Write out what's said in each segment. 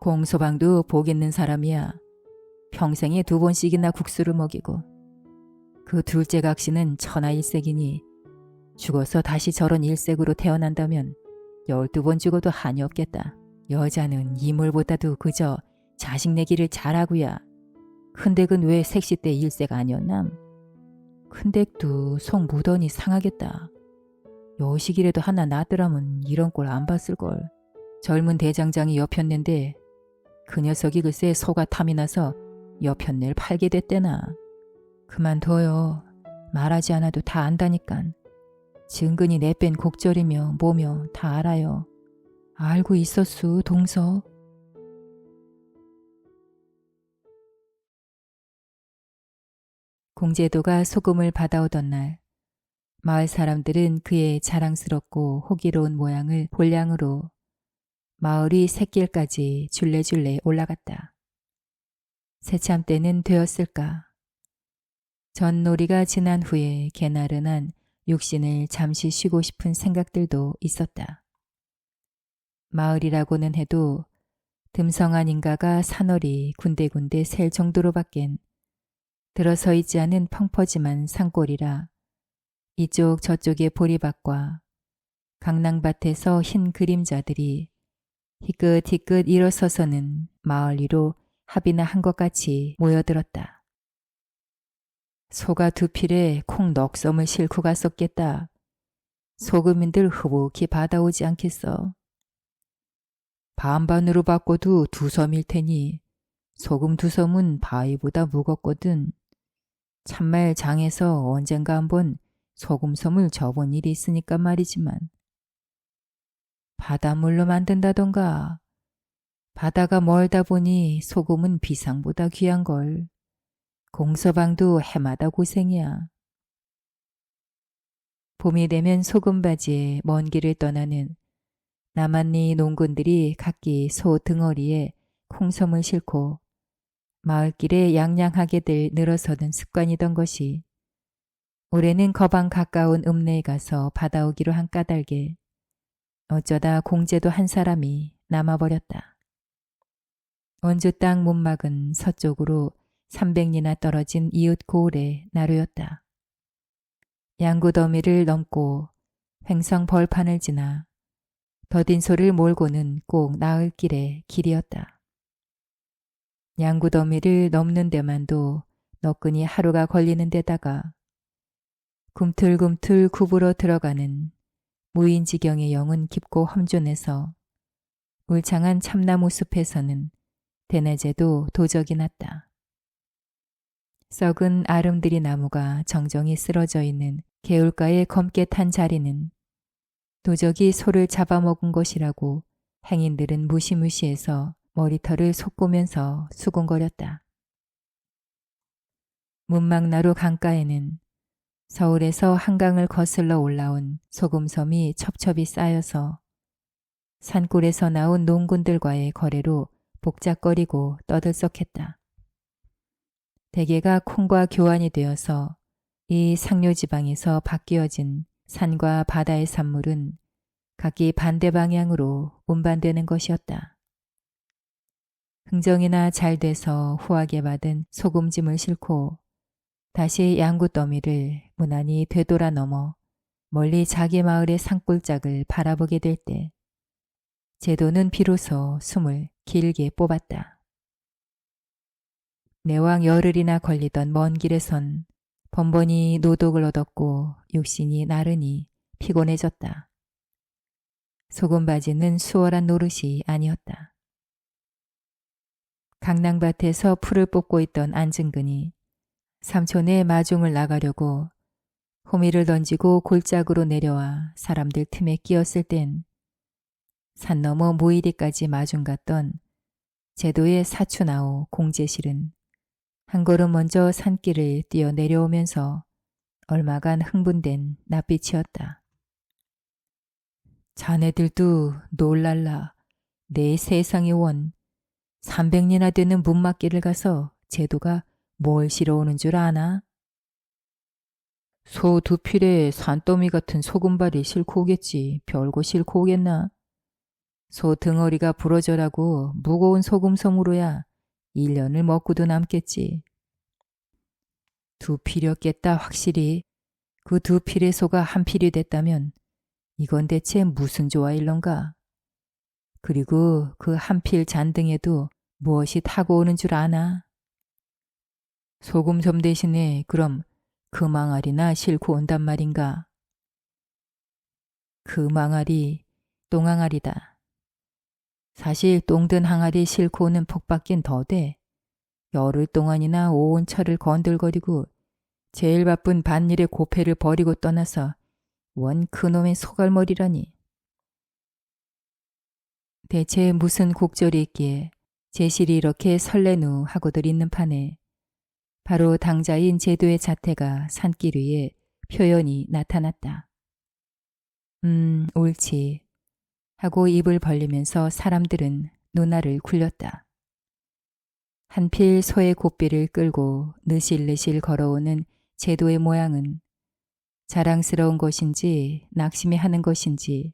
공소방도 복 있는 사람이야. 평생에 2번씩이나 국수를 먹이고. 그 둘째 각시는 천하일색이니 죽어서 다시 저런 일색으로 태어난다면 12번 죽어도 한이 없겠다. 여자는 이물보다도 그저 자식 내기를 잘하구야. 큰댁은 왜 색시 때 일색 아니었남? 큰댁도 속 무던히 상하겠다. 여식이라도 하나 낳더라면 이런 꼴 안 봤을걸. 젊은 대장장이 여편네인데 그 녀석이 글쎄 소가 탐이 나서 여편네를 팔게 됐대나. 그만둬요. 말하지 않아도 다 안다니깐. 증근히 내뺀 곡절이며 뭐며 다 알아요. 알고 있었수 동서. 공제도가 소금을 받아오던 날 마을 사람들은 그의 자랑스럽고 호기로운 모양을 본량으로 마을이 샛길까지 줄레줄레 올라갔다. 새참 때는 되었을까. 전놀이가 지난 후에 개나른한 육신을 잠시 쉬고 싶은 생각들도 있었다. 마을이라고는 해도 듬성한 인가가 산허리 군데군데 셀 정도로밖엔 들어서 있지 않은 펑퍼짐한 산골이라 이쪽 저쪽의 보리밭과 강낭밭에서 흰 그림자들이 희끗희끗 일어서서는 마을 위로 합이나 한 것 같이 모여들었다. 소가 2필에 콩 넉섬을 싣고 갔었겠다. 소금인들 흐뭇히 받아오지 않겠어. 반반으로 바꿔도 2섬일 테니 소금 2섬은 바위보다 무겁거든. 참말 장에서 언젠가 한번 소금섬을 접은 일이 있으니까 말이지만. 바닷물로 만든다던가. 바다가 멀다 보니 소금은 비상보다 귀한걸. 공서방도 해마다 고생이야. 봄이 되면 소금바지에 먼 길을 떠나는 남한리 농군들이 각기 소 등어리에 콩섬을 싣고 마을길에 양양하게들 늘어서는 습관이던 것이 올해는 거방 가까운 읍내에 가서 받아오기로 한 까닭에 어쩌다 공제도 한 사람이 남아버렸다. 원주 땅 문막은 서쪽으로 300리나 떨어진 이웃 고을의 나루였다. 양구더미를 넘고 횡성 벌판을 지나 더딘 소를 몰고는 꼭 나을 길의 길이었다. 양구더미를 넘는 데만도 너끈히 하루가 걸리는 데다가 굼틀굼틀 굽으로 들어가는 무인지경의 영은 깊고 험존해서 울창한 참나무 숲에서는 대낮에도 도적이 났다. 썩은 아름드리 나무가 정정히 쓰러져 있는 개울가에 검게 탄 자리는 도적이 소를 잡아먹은 것이라고 행인들은 무시무시해서 머리털을 솟구면서 수군거렸다. 문막나루 강가에는 서울에서 한강을 거슬러 올라온 소금섬이 첩첩이 쌓여서 산골에서 나온 농군들과의 거래로 복잡거리고 떠들썩했다. 대개가 콩과 교환이 되어서 이 상류지방에서 바뀌어진 산과 바다의 산물은 각기 반대 방향으로 운반되는 것이었다. 흥정이나 잘 돼서 후하게 받은 소금짐을 싣고 다시 양구더미를 무난히 되돌아 넘어 멀리 자기 마을의 산골짝을 바라보게 될 때 제도는 비로소 숨을 길게 뽑았다. 내왕 열흘이나 걸리던 먼 길에선 번번이 노독을 얻었고 육신이 나르니 피곤해졌다. 소금바지는 수월한 노릇이 아니었다. 강낭밭에서 풀을 뽑고 있던 안증근이 삼촌의 마중을 나가려고 호미를 던지고 골짜기로 내려와 사람들 틈에 끼었을 땐 산 너머 무이리까지 마중 갔던 제도의 사촌아오 공제실은 한 걸음 먼저 산길을 뛰어 내려오면서 얼마간 흥분된 낯빛이었다. 자네들도 놀랄라. 내 세상에 원 300리나 되는 문막길을 가서 제도가 뭘 실어오는 줄 아나? 소 2필에 산더미 같은 소금발이 싣고 오겠지. 별거 싣고 오겠나? 소 등어리가 부러져라고 무거운 소금섬으로야 1년을 먹고도 남겠지. 두 필이었겠다 확실히. 그 두 필의 소가 한 필이 됐다면 이건 대체 무슨 조화일런가. 그리고 그 한 필 잔등에도 무엇이 타고 오는 줄 아나? 소금섬 대신에 그럼 그 망아리나 싣고 온단 말인가? 그 망아리, 똥항아리다. 사실 똥든 항아리 싣고 오는 폭밖엔 더 돼. 열흘 동안이나 온 철을 건들거리고 제일 바쁜 밭일의 고패를 버리고 떠나서 원 그놈의 소갈머리라니. 대체 무슨 곡절이 있기에 제실이 이렇게 설레누 하고들 있는 판에 바로 당자인 제도의 자태가 산길 위에 표현이 나타났다. 옳지. 하고 입을 벌리면서 사람들은 눈알을 굴렸다. 한필 소의 곱비를 끌고 느실느실 걸어오는 제도의 모양은 자랑스러운 것인지 낙심해 하는 것인지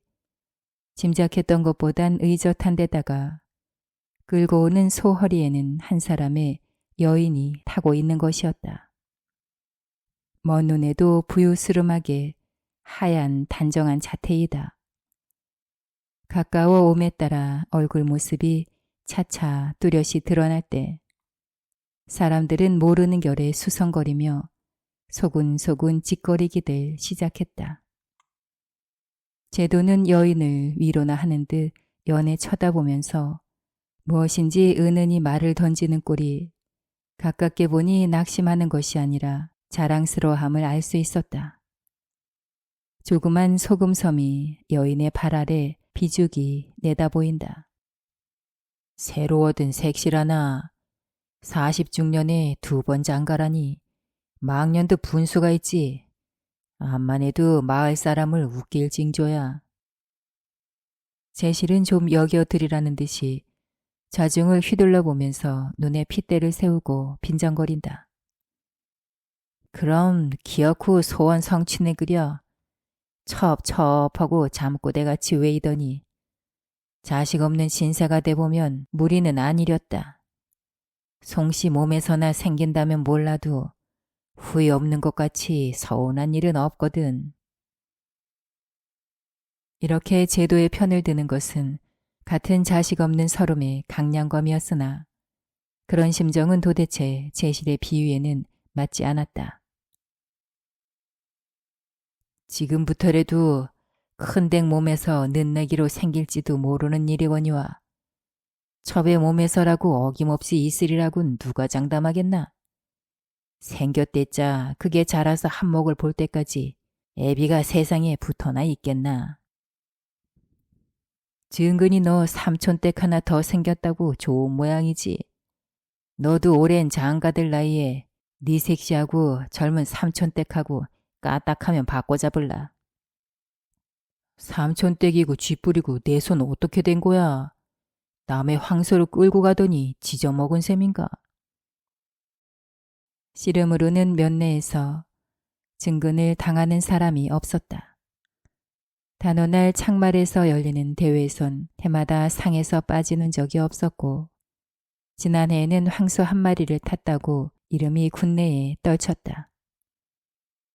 짐작했던 것보단 의젓한 데다가 끌고 오는 소 허리에는 한 사람의 여인이 타고 있는 것이었다. 먼 눈에도 부유스름하게 하얀 단정한 자태이다. 가까워 옴에 따라 얼굴 모습이 차차 뚜렷이 드러날 때 사람들은 모르는 결에 수성거리며 소근소근 짓거리기들 시작했다. 제도는 여인을 위로나 하는 듯 연애 쳐다보면서 무엇인지 은은히 말을 던지는 꼴이 가깝게 보니 낙심하는 것이 아니라 자랑스러워함을 알 수 있었다. 조그만 소금섬이 여인의 발 아래 비죽이 내다보인다. 새로 얻은 색시라나 40중년에 2번 장가라니 망년도 분수가 있지. 암만 해도 마을 사람을 웃길 징조야. 제실은 좀 여겨드리라는 듯이 자중을 휘둘러 보면서 눈에 핏대를 세우고 빈정거린다. 그럼 기어코 소원 성취네 그려. 첩첩하고 잠꼬대같이 외이더니 자식 없는 신세가 돼보면 무리는 아니렸다. 송씨 몸에서나 생긴다면 몰라도 후회 없는 것 같이 서운한 일은 없거든. 이렇게 제도의 편을 드는 것은 같은 자식 없는 서름의 강량감이었으나 그런 심정은 도대체 제실의 비유에는 맞지 않았다. 지금부터라도 큰 댁 몸에서 늦내기로 생길지도 모르는 일이거니와 첩의 몸에서라고 어김없이 있으리라군 누가 장담하겠나. 생겼댔자 그게 자라서 한몫을 볼 때까지 애비가 세상에 붙어나 있겠나. 증근히 너 삼촌댁 하나 더 생겼다고 좋은 모양이지. 너도 오랜 장가들 나이에 네 색시하고 젊은 삼촌댁하고 까딱하면 바꿔잡을라. 삼촌댁이고 쥐뿌리고 내 손 어떻게 된 거야? 남의 황소를 끌고 가더니 지져먹은 셈인가? 씨름으로는 면내에서 증근을 당하는 사람이 없었다. 단오날 창말에서 열리는 대회선 해마다 상에서 빠지는 적이 없었고 지난해에는 황소 한 마리를 탔다고 이름이 군내에 떨쳤다.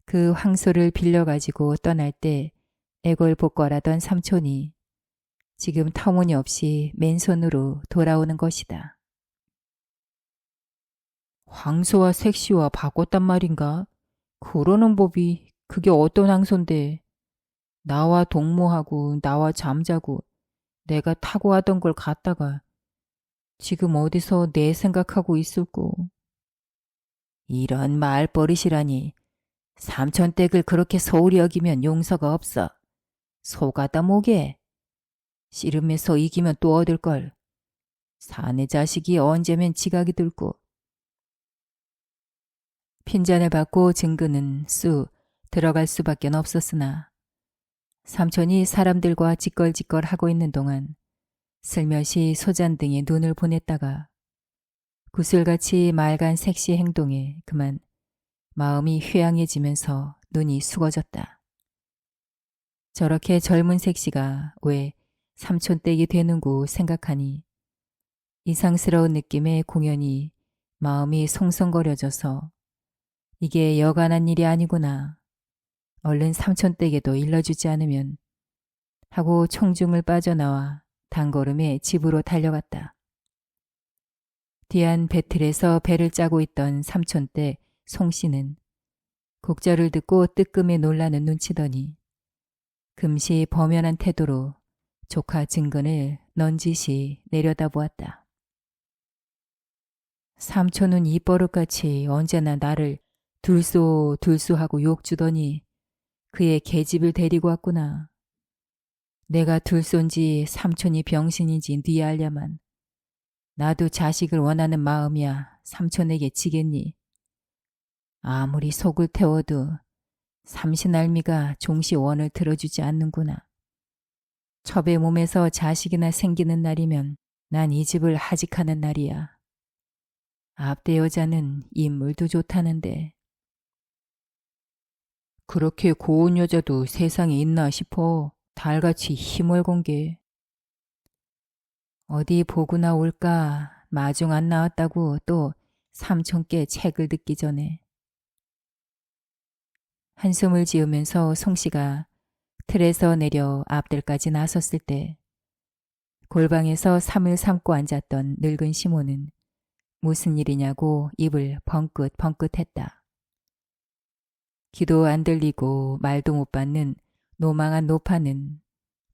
그 황소를 빌려가지고 떠날 때 애골복걸하던 삼촌이 지금 터무니없이 맨손으로 돌아오는 것이다. 황소와 색시와 바꿨단 말인가? 그러는 법이 그게 어떤 황소인데 나와 동무하고 나와 잠자고 내가 타고 하던 걸 갖다가 지금 어디서 내 생각하고 있을꼬. 이런 말버릇이라니. 삼촌댁을 그렇게 소홀히 여기면 용서가 없어. 속아다 뭐게. 씨름에서 이기면 또 얻을걸. 사내 자식이 언제면 지각이 들고. 핀잔을 받고 증근은 쑥 들어갈 수밖에 없었으나 삼촌이 사람들과 지껄지껄 하고 있는 동안 슬며시 소잔등에 눈을 보냈다가 구슬같이 맑은 색시 행동에 그만 마음이 회양해지면서 눈이 숙어졌다. 저렇게 젊은 색시가 왜 삼촌댁이 되는구 생각하니 이상스러운 느낌에 공연히 마음이 송송거려져서 이게 여간한 일이 아니구나. 얼른 삼촌댁에도 일러주지 않으면 하고 총중을 빠져나와 단걸음에 집으로 달려갔다. 뒤안 배틀에서 배를 짜고 있던 삼촌댁 송씨는 곡절을 듣고 뜨끔에 놀라는 눈치더니 금시 범연한 태도로 조카 증근을 넌지시 내려다보았다. 삼촌은 입버릇같이 언제나 나를 둘쏘둘쏘하고 욕주더니 그의 계집을 데리고 왔구나. 내가 둘쏜지 삼촌이 병신인지 네 알야만 나도 자식을 원하는 마음이야 삼촌에게 지겠니. 아무리 속을 태워도 삼신알미가 종시 원을 들어주지 않는구나. 첩의 몸에서 자식이나 생기는 날이면 난 이 집을 하직하는 날이야. 앞대 여자는 인물도 좋다는데. 그렇게 고운 여자도 세상에 있나 싶어 달같이 힘을 건 게. 어디 보구나 올까 마중 안 나왔다고 또 삼촌께 책을 듣기 전에. 한숨을 지으면서 송씨가 틀에서 내려 앞들까지 나섰을 때 골방에서 삼을 삼고 앉았던 늙은 시모는 무슨 일이냐고 입을 벙긋벙긋했다. 귀도 안 들리고 말도 못 받는 노망한 노파는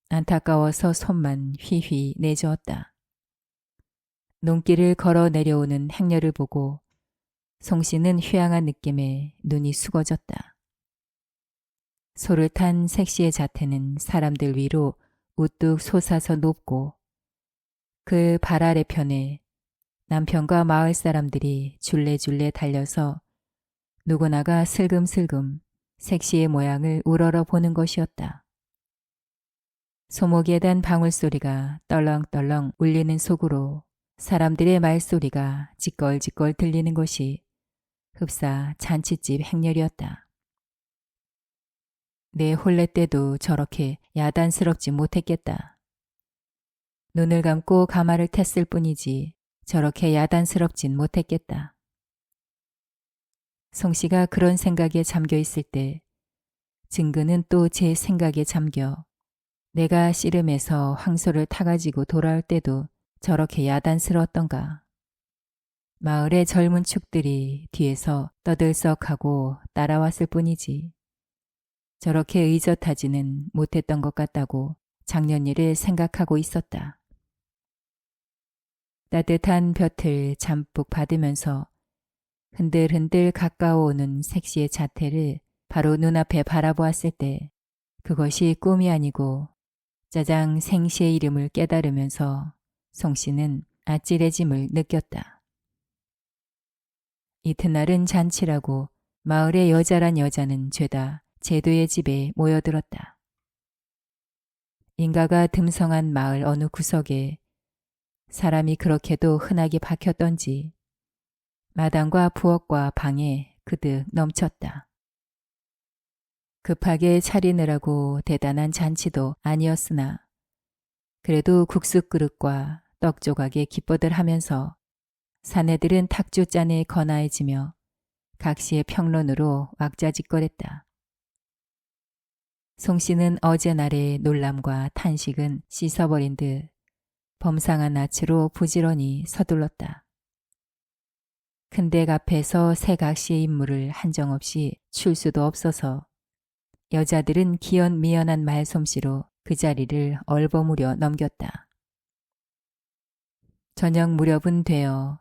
안타까워서 손만 휘휘 내저었다. 눈길을 걸어 내려오는 행렬을 보고 송씨는 휴양한 느낌에 눈이 숙어졌다. 소를 탄 색시의 자태는 사람들 위로 우뚝 솟아서 높고 그 발 아래편에 남편과 마을 사람들이 줄레줄레 달려서 누구나가 슬금슬금 색시의 모양을 우러러 보는 것이었다. 소목에 단 방울소리가 떨렁떨렁 울리는 속으로 사람들의 말소리가 지껄지껄 들리는 것이 흡사 잔치집 행렬이었다. 내 혼례 때도 저렇게 야단스럽지 못했겠다. 눈을 감고 가마를 텄을 뿐이지 저렇게 야단스럽진 못했겠다. 송씨가 그런 생각에 잠겨 있을 때 증근은 또 제 생각에 잠겨 내가 씨름해서 황소를 타가지고 돌아올 때도 저렇게 야단스러웠던가. 마을의 젊은 축들이 뒤에서 떠들썩하고 따라왔을 뿐이지 저렇게 의젓하지는 못했던 것 같다고 작년 일을 생각하고 있었다. 따뜻한 볕을 잠뿍 받으면서 흔들흔들 가까워오는 색시의 자태를 바로 눈앞에 바라보았을 때 그것이 꿈이 아니고 짜장 생시의 이름을 깨달으면서 송씨는 아찔해짐을 느꼈다. 이튿날은 잔치라고 마을의 여자란 여자는 죄다 제도의 집에 모여들었다. 인가가 듬성한 마을 어느 구석에 사람이 그렇게도 흔하게 박혔던지 마당과 부엌과 방에 그득 넘쳤다. 급하게 차리느라고 대단한 잔치도 아니었으나 그래도 국숫그릇과 떡조각에 기뻐들 하면서 사내들은 탁주잔에 거나해지며 각시의 평론으로 왁자지껄했다. 송씨는 어제 날의 놀람과 탄식은 씻어버린 듯 범상한 낯으로 부지런히 서둘렀다. 큰 댁 앞에서 새 각시의 인물을 한정없이 출 수도 없어서 여자들은 기연미연한 말솜씨로 그 자리를 얼버무려 넘겼다. 저녁 무렵은 되어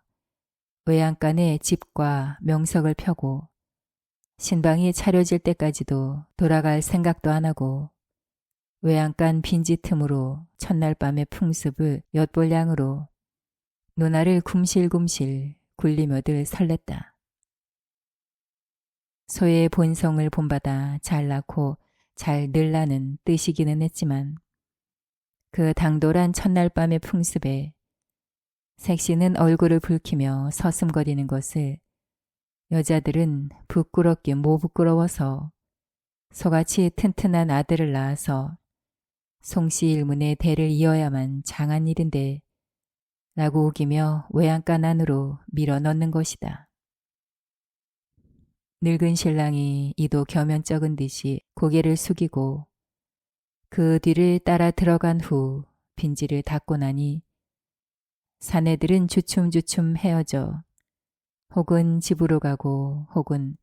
외양간에 집과 명석을 펴고 신방이 차려질 때까지도 돌아갈 생각도 안 하고 외양간 빈지 틈으로 첫날 밤의 풍습을 엿볼 양으로 누나를 굶실굶실 굴리며들 설렜다. 소의 본성을 본받아 잘 낳고 잘 늘라는 뜻이기는 했지만 그 당돌한 첫날 밤의 풍습에 색시는 얼굴을 붉히며 서슴거리는 것을 여자들은 부끄럽게 못 부끄러워서 소같이 튼튼한 아들을 낳아서 송씨 일문의 대를 이어야만 장한 일인데 라고 우기며 외양간 안으로 밀어 넣는 것이다. 늙은 신랑이 이도 겸연쩍은 듯이 고개를 숙이고 그 뒤를 따라 들어간 후 빈지를 닫고 나니 사내들은 주춤주춤 헤어져 혹은 집으로 가고 혹은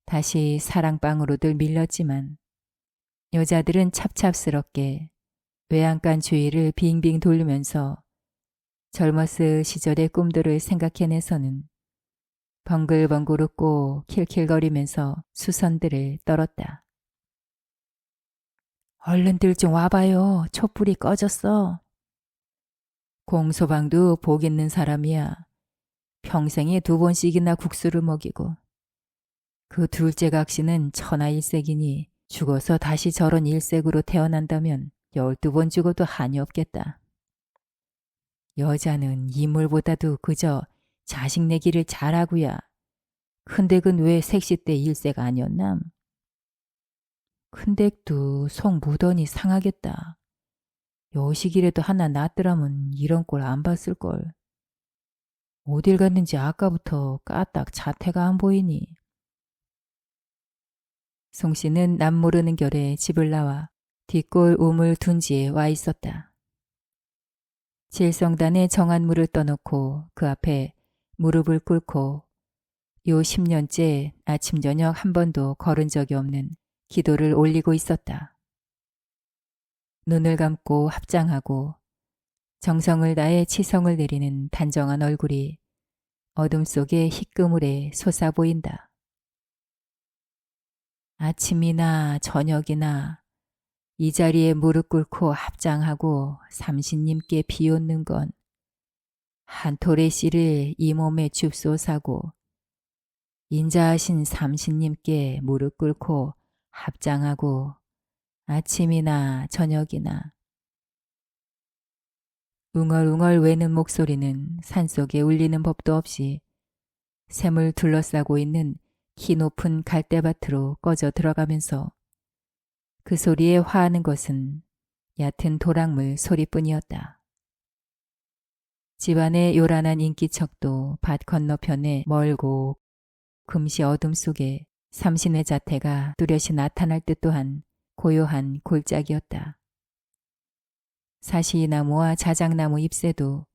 다시 사랑방으로들 밀렸지만 여자들은 찹찹스럽게 외양간 주위를 빙빙 돌리면서 젊었을 시절의 꿈들을 생각해내서는 벙글벙글 웃고 킬킬거리면서 수선들을 떨었다. 얼른들 좀 와봐요. 촛불이 꺼졌어. 공소방도 복 있는 사람이야. 평생에 2번씩이나 국수를 먹이고 그 둘째 각시는 천하일색이니 죽어서 다시 저런 일색으로 태어난다면 12번 죽어도 한이 없겠다. 여자는 이물보다도 그저 자식 내기를 잘하구야. 큰댁은 왜 색시 때 일색 아니었남? 큰댁도 속 무더니 상하겠다. 여식이라도 하나 낳더라면 이런 꼴 안 봤을걸. 어딜 갔는지 아까부터 까딱 자태가 안 보이니. 송씨는 남모르는 결에 집을 나와 뒷골 우물 둔지에 와 있었다. 질성단에 정한 물을 떠놓고 그 앞에 무릎을 꿇고 요 10년째 아침 저녁 한 번도 걸은 적이 없는 기도를 올리고 있었다. 눈을 감고 합장하고 정성을 다해 치성을 내리는 단정한 얼굴이 어둠 속에 희끄물에 솟아 보인다. 아침이나 저녁이나 이 자리에 무릎 꿇고 합장하고 삼신님께 비웃는 건 한 톨의 씨를 이 몸에 줍소사고 인자하신 삼신님께 무릎 꿇고 합장하고 아침이나 저녁이나 웅얼웅얼 외는 목소리는 산속에 울리는 법도 없이 샘을 둘러싸고 있는 키 높은 갈대밭으로 꺼져 들어가면서 그 소리에 화하는 것은 얕은 도랑물 소리뿐이었다. 집안의 요란한 인기척도 밭 건너편에 멀고 금시 어둠 속에 삼신의 자태가 뚜렷이 나타날 듯 또한 고요한 골짜기였다. 사시나무와 자작나무 잎새도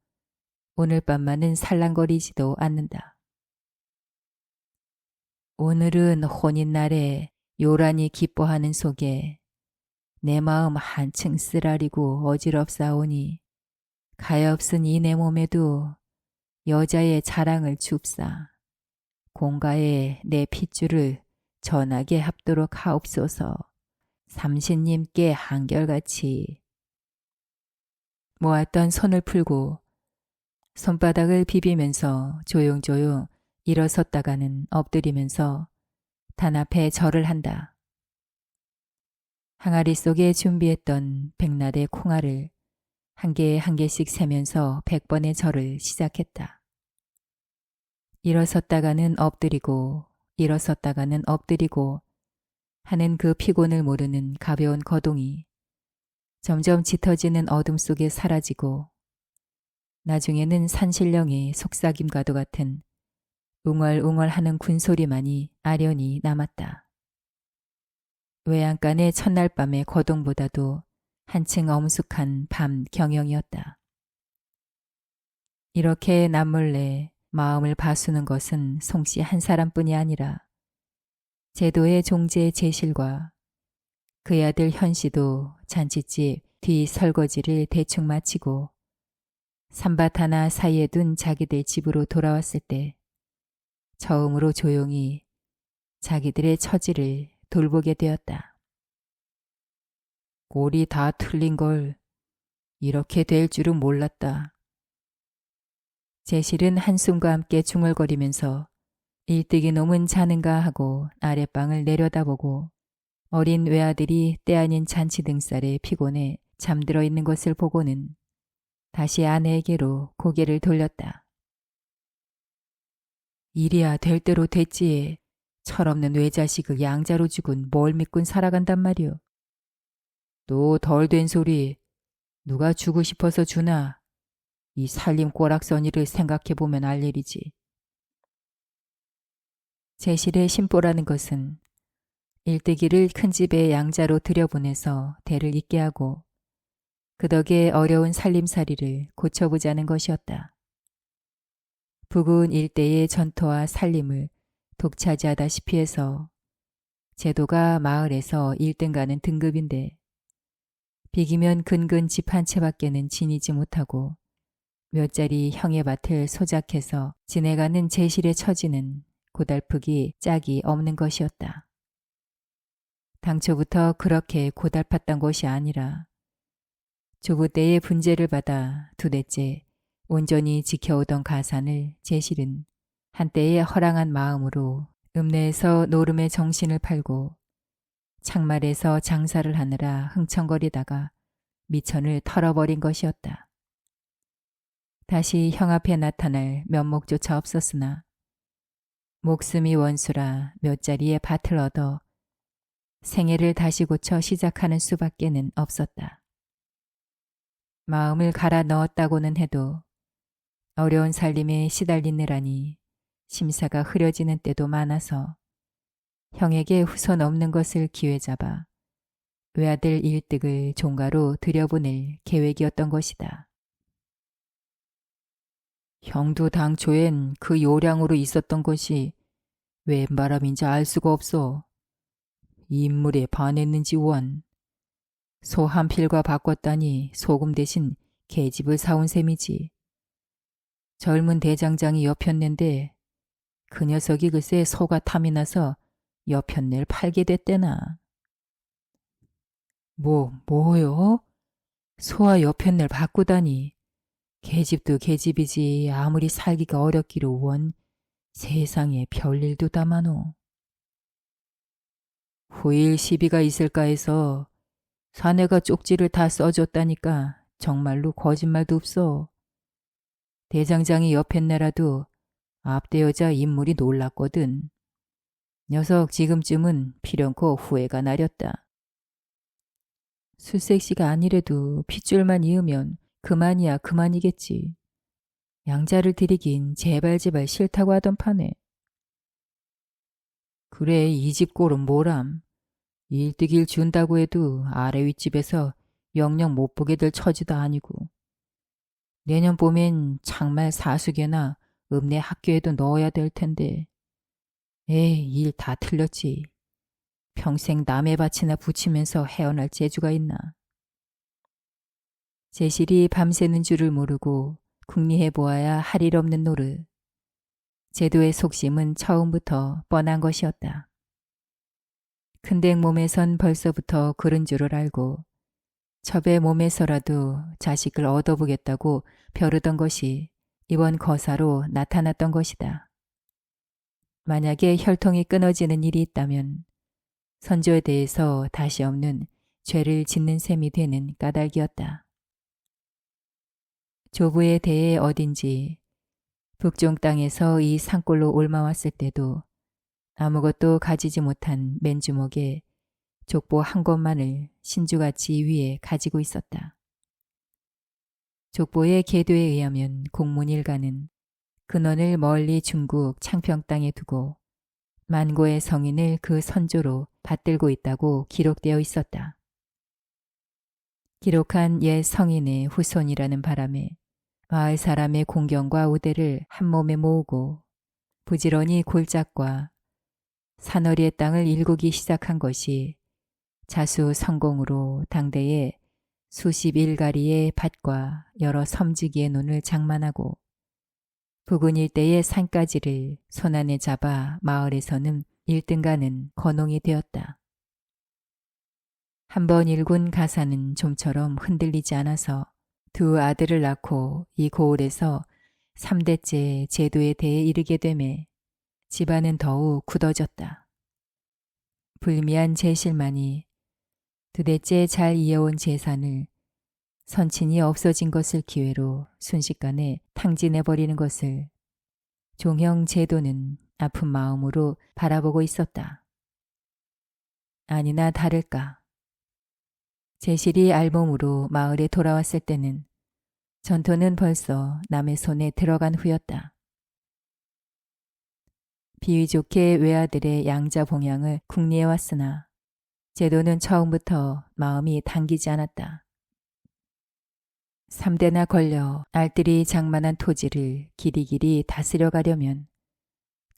오늘 밤만은 살랑거리지도 않는다. 오늘은 혼인날에 요란히 기뻐하는 속에 내 마음 한층 쓰라리고 어지럽사오니 가엾은 이 내 몸에도 여자의 자랑을 줍사 공가에 내 핏줄을 전하게 합도록 하옵소서. 삼신님께 한결같이 모았던 손을 풀고 손바닥을 비비면서 조용조용 일어섰다가는 엎드리면서 단앞에 절을 한다. 항아리 속에 준비했던 백날의 콩알을 한 개 한 개씩 세면서 100번의 절을 시작했다. 일어섰다가는 엎드리고 일어섰다가는 엎드리고 하는 그 피곤을 모르는 가벼운 거동이 점점 짙어지는 어둠 속에 사라지고 나중에는 산신령의 속삭임과도 같은 웅얼웅얼하는 군소리만이 아련히 남았다. 외양간의 첫날 밤의 거동보다도 한층 엄숙한 밤 경영이었다. 이렇게 남몰래 마음을 봐수는 것은 송씨 한 사람뿐이 아니라 제도의 종제 제실과 그의 아들 현씨도 잔칫집 뒤 설거지를 대충 마치고 산밭 하나 사이에 둔 자기들 집으로 돌아왔을 때 처음으로 조용히 자기들의 처지를 돌보게 되었다. 꼴이 다 틀린 걸 이렇게 될 줄은 몰랐다. 제실은 한숨과 함께 중얼거리면서 일뜨기 놈은 자는가 하고 아랫방을 내려다보고 어린 외아들이 때 아닌 잔치 등살에 피곤해 잠들어 있는 것을 보고는 다시 아내에게로 고개를 돌렸다. 이리야 될 대로 됐지. 철없는 외자식을 양자로 죽은 뭘 믿군 살아간단 말이오. 또 덜 된 소리. 누가 주고 싶어서 주나. 이 살림 꼬락서니를 생각해보면 알 일이지. 제실의 심보라는 것은 일대기를 큰 집에 양자로 들여보내서 대를 잇게 하고 그 덕에 어려운 살림살이를 고쳐보자는 것이었다. 북은 일대의 전토와 살림을 독차지하다시피 해서 제도가 마을에서 1등 가는 등급인데 비기면 근근 집 한 채밖에는 지니지 못하고 몇 자리 형의 밭을 소작해서 지내가는 제실의 처지는 고달프기 짝이 없는 것이었다. 당초부터 그렇게 고달팠던 것이 아니라 조부 때의 분재를 받아 두 대째 온전히 지켜오던 가산을 제실은 한때의 허랑한 마음으로 읍내에서 노름의 정신을 팔고 창말에서 장사를 하느라 흥청거리다가 미천을 털어버린 것이었다. 다시 형 앞에 나타날 면목조차 없었으나 목숨이 원수라 몇 자리의 밭을 얻어 생애를 다시 고쳐 시작하는 수밖에는 없었다. 마음을 갈아 넣었다고는 해도 어려운 살림에 시달리느라니 심사가 흐려지는 때도 많아서 형에게 후손 없는 것을 기회 잡아 외아들 일득을 종가로 들여보낼 계획이었던 것이다. 형도 당초엔 그 요량으로 있었던 것이 웬 바람인지 알 수가 없어. 이 인물에 반했는지 원. 소 한 필과 바꿨다니 소금 대신 계집을 사온 셈이지. 젊은 대장장이 여편네인데 그 녀석이 글쎄 소가 탐이 나서 여편네를 팔게 됐대나. 뭐요? 소와 여편네를 바꾸다니. 계집도 계집이지 아무리 살기가 어렵기로 원 세상에 별일도 다마노. 후일 시비가 있을까 해서 사내가 쪽지를 다 써줬다니까 정말로 거짓말도 없어. 대장장이 옆했네라도 앞대 여자 인물이 놀랐거든. 녀석 지금쯤은 필연코 후회가 나렸다. 술색시가 아니래도 핏줄만 이으면 그만이야 그만이겠지. 양자를 들이긴 제발 싫다고 하던 판에. 그래 이 집 꼴은 뭐람. 일득일 준다고 해도 아래 윗집에서 영영 못 보게 될 처지도 아니고. 내년 봄엔 창말 사숙에나 읍내 학교에도 넣어야 될 텐데. 에이 일 다 틀렸지. 평생 남의 밭이나 붙이면서 헤어날 재주가 있나. 제실이 밤새는 줄을 모르고 궁리해보아야 할 일 없는 노릇. 제도의 속심은 처음부터 뻔한 것이었다. 큰댁 몸에선 벌써부터 그런 줄을 알고 첩의 몸에서라도 자식을 얻어보겠다고 벼르던 것이 이번 거사로 나타났던 것이다. 만약에 혈통이 끊어지는 일이 있다면 선조에 대해서 다시 없는 죄를 짓는 셈이 되는 까닭이었다. 조부에 대해 어딘지 북종 땅에서 이 산골로 옮아왔을 때도 아무것도 가지지 못한 맨주먹에 족보 한 권만을 신주같이 위에 가지고 있었다. 족보의 계도에 의하면 공문일가는 근원을 멀리 중국 창평 땅에 두고 만고의 성인을 그 선조로 받들고 있다고 기록되어 있었다. 기록한 옛 성인의 후손이라는 바람에 마을 사람의 공경과 우대를 한 몸에 모으고 부지런히 골작과 산허리의 땅을 일구기 시작한 것이 자수 성공으로 당대에 수십 일가리의 밭과 여러 섬지기의 논을 장만하고 부근 일대의 산가지를 손안에 잡아 마을에서는 1등가는 건홍이 되었다. 한번 일군 가사는 좀처럼 흔들리지 않아서 두 아들을 낳고 이 고을에서 3대째 제도에 대해 이르게 되매 집안은 더욱 굳어졌다. 불미한 제실만이 두 대째 잘 이어온 재산을 선친이 없어진 것을 기회로 순식간에 탕진해버리는 것을 종형 제도는 아픈 마음으로 바라보고 있었다. 아니나 다를까. 제실이 알몸으로 마을에 돌아왔을 때는 전토는 벌써 남의 손에 들어간 후였다. 비위 좋게 외아들의 양자 봉양을 궁리해 왔으나 제도는 처음부터 마음이 당기지 않았다. 3대나 걸려 알뜰히 장만한 토지를 길이길이 다스려 가려면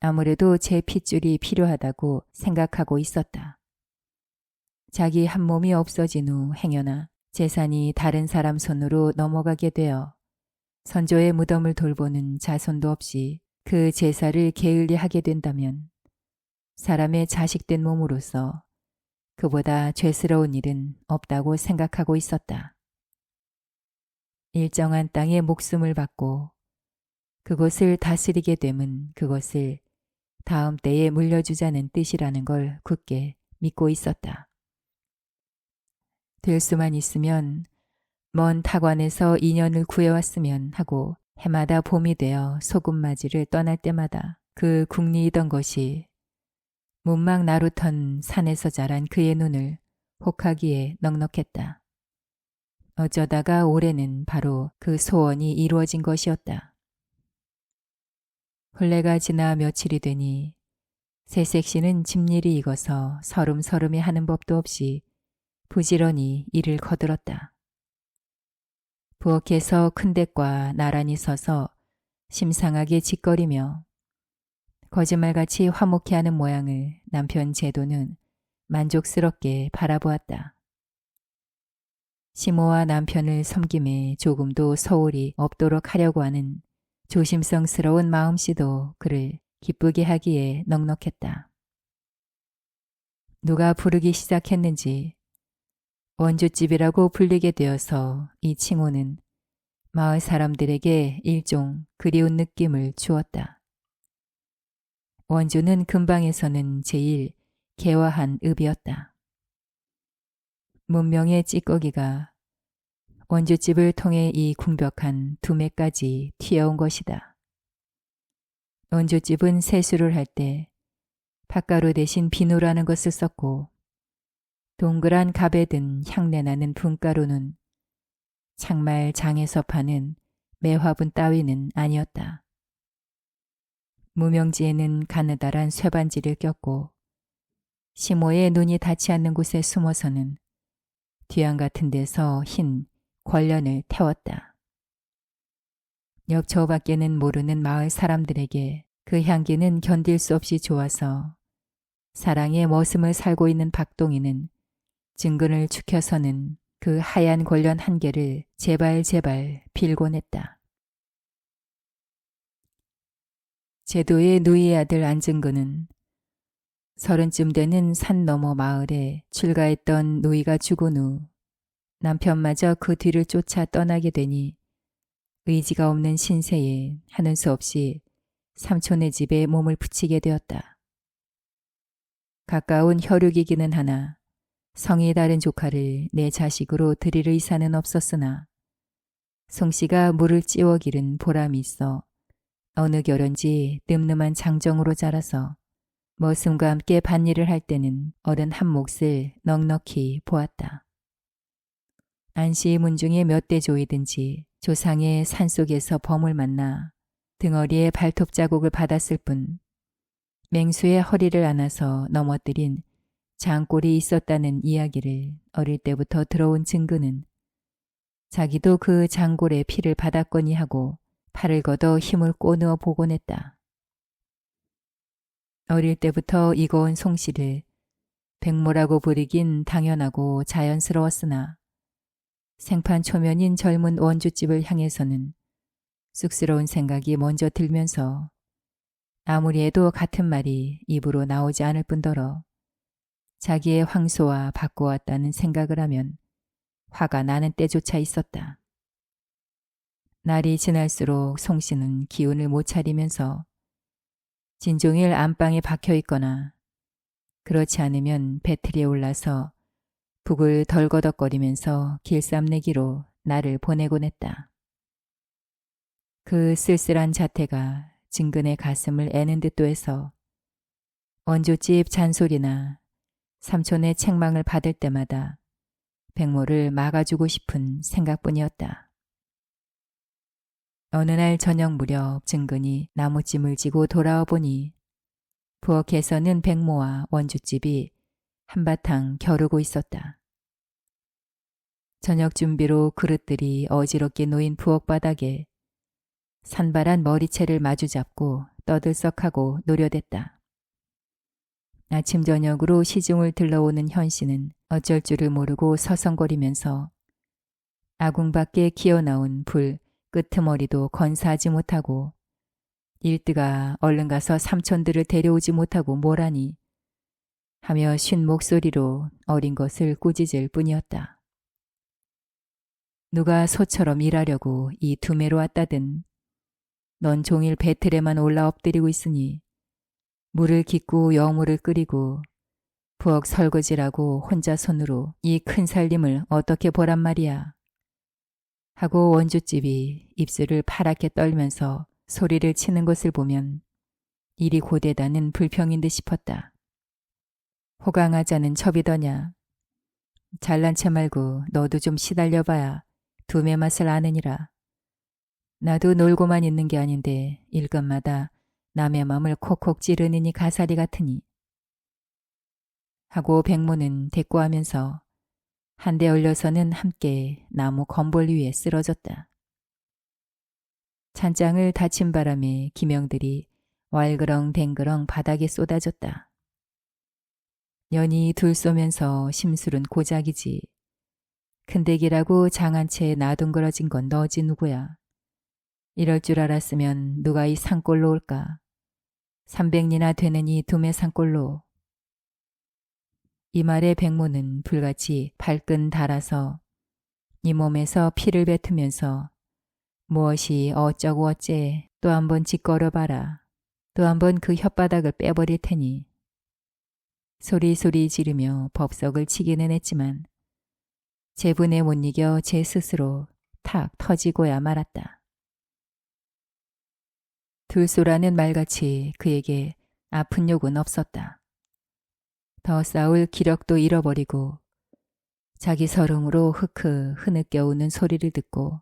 아무래도 제 핏줄이 필요하다고 생각하고 있었다. 자기 한 몸이 없어진 후 행여나 재산이 다른 사람 손으로 넘어가게 되어 선조의 무덤을 돌보는 자손도 없이 그 제사를 게을리하게 된다면 사람의 자식된 몸으로서 그보다 죄스러운 일은 없다고 생각하고 있었다. 일정한 땅에 목숨을 받고 그곳을 다스리게 되면 그것을 다음 때에 물려주자는 뜻이라는 걸 굳게 믿고 있었다. 될 수만 있으면 먼 타관에서 인연을 구해왔으면 하고 해마다 봄이 되어 소금맞이를 떠날 때마다 그 궁리이던 것이 문막 나루턴 산에서 자란 그의 눈을 혹하기에 넉넉했다. 어쩌다가 올해는 바로 그 소원이 이루어진 것이었다. 혼례가 지나 며칠이 되니 새색시는 집일이 익어서 서름서름해 하는 법도 없이 부지런히 일을 거들었다. 부엌에서 큰뎃과 나란히 서서 심상하게 짓거리며 거짓말같이 화목해하는 모양을 남편 제도는 만족스럽게 바라보았다. 시모와 남편을 섬김에 조금도 소홀이 없도록 하려고 하는 조심성스러운 마음씨도 그를 기쁘게 하기에 넉넉했다. 누가 부르기 시작했는지 원주집이라고 불리게 되어서 이 칭호는 마을 사람들에게 일종 그리운 느낌을 주었다. 원주는 근방에서는 제일 개화한 읍이었다. 문명의 찌꺼기가 원주집을 통해 이 궁벽한 두매까지 튀어온 것이다. 원주집은 세수를 할 때 팥가루 대신 비누라는 것을 썼고 동그란 갑에 든 향내나는 분가루는 창말 장에서 파는 매화분 따위는 아니었다. 무명지에는 가느다란 쇠반지를 꼈고 시모의 눈이 닿지 않는 곳에 숨어서는 뒤안 같은 데서 흰 권련을 태웠다. 옆 저밖에는 모르는 마을 사람들에게 그 향기는 견딜 수 없이 좋아서 사랑의 머슴을 살고 있는 박동이는 증근을 축혀서는 그 하얀 권련 한 개를 제발 빌곤 했다. 제도의 누이의 아들 안증근은 30쯤 되는 산 너머 마을에 출가했던 누이가 죽은 후 남편마저 그 뒤를 쫓아 떠나게 되니 의지가 없는 신세에 하는 수 없이 삼촌의 집에 몸을 붙이게 되었다. 가까운 혈육이기는 하나 성이 다른 조카를 내 자식으로 들일 의사는 없었으나 송씨가 물을 찌워 기른 보람이 있어 어느 결혼지 늠름한 장정으로 자라서 머슴과 함께 밭일을 할 때는 어른 한 몫을 넉넉히 보았다. 안씨 문중에 몇 대 조이든지 조상의 산속에서 범을 만나 등허리에 발톱 자국을 받았을 뿐 맹수의 허리를 안아서 넘어뜨린 장골이 있었다는 이야기를 어릴 때부터 들어온 증근은 자기도 그 장골의 피를 받았거니 하고 팔을 걷어 힘을 꼬누어 보곤 했다. 어릴 때부터 이고은 송씨를 백모라고 부르긴 당연하고 자연스러웠으나 생판 초면인 젊은 원주집을 향해서는 쑥스러운 생각이 먼저 들면서 아무리 해도 같은 말이 입으로 나오지 않을 뿐더러 자기의 황소와 바꿔왔다는 생각을 하면 화가 나는 때조차 있었다. 날이 지날수록 송씨는 기운을 못 차리면서 진종일 안방에 박혀 있거나 그렇지 않으면 배틀에 올라서 북을 덜거덕거리면서 길쌈내기로 날을 보내곤 했다. 그 쓸쓸한 자태가 증근의 가슴을 애는 듯도 해서 원조집 잔소리나 삼촌의 책망을 받을 때마다 백모를 막아주고 싶은 생각뿐이었다. 어느 날 저녁 무렵 증근이 나무찜을 지고 돌아와 보니 부엌에서는 백모와 원주집이 한바탕 겨루고 있었다. 저녁 준비로 그릇들이 어지럽게 놓인 부엌 바닥에 산발한 머리채를 마주잡고 떠들썩하고 노려댔다. 아침 저녁으로 시중을 들러오는 현씨는 어쩔 줄을 모르고 서성거리면서 아궁 밖에 기어나온 불 끄트머리도 건사하지 못하고 일뜨가 얼른 가서 삼촌들을 데려오지 못하고 뭐라니 하며 쉰 목소리로 어린 것을 꾸짖을 뿐이었다. 누가 소처럼 일하려고 이 두매로 왔다든 넌 종일 배틀에만 올라 엎드리고 있으니 물을 깃고 여물을 끓이고 부엌 설거지라고 혼자 손으로 이 큰 살림을 어떻게 보란 말이야. 하고 원주집이 입술을 파랗게 떨면서 소리를 치는 것을 보면 일이 고되다는 불평인 듯 싶었다. 호강하자는 첩이더냐. 잘난 체 말고 너도 좀 시달려봐야 두매 맛을 아느니라. 나도 놀고만 있는 게 아닌데 일감마다 남의 맘을 콕콕 찌르느니 가사리 같으니. 하고 백모는 대꾸하면서 한데 얼려서는 함께 나무 건볼 위에 쓰러졌다. 찬장을 닫힌 바람에 기명들이 왈그렁 댕그렁 바닥에 쏟아졌다. 연이 둘 쏘면서 심술은 고작이지. 큰대기라고 장한 채 나둥그러진 건 너지 누구야. 이럴 줄 알았으면 누가 이 산골로 올까. 300리나 되는 이 두매 산골로. 이 말에 백모는 불같이 발끈 달아서 이 몸에서 피를 뱉으면서 무엇이 어쩌고 어째 또 한 번 짓거려봐라. 또 한 번 그 혓바닥을 빼버릴 테니. 소리소리 지르며 법석을 치기는 했지만 제분에 못 이겨 제 스스로 탁 터지고야 말았다. 둘소라는 말같이 그에게 아픈 욕은 없었다. 더 싸울 기력도 잃어버리고 자기 서름으로 흐크 흐느껴 우는 소리를 듣고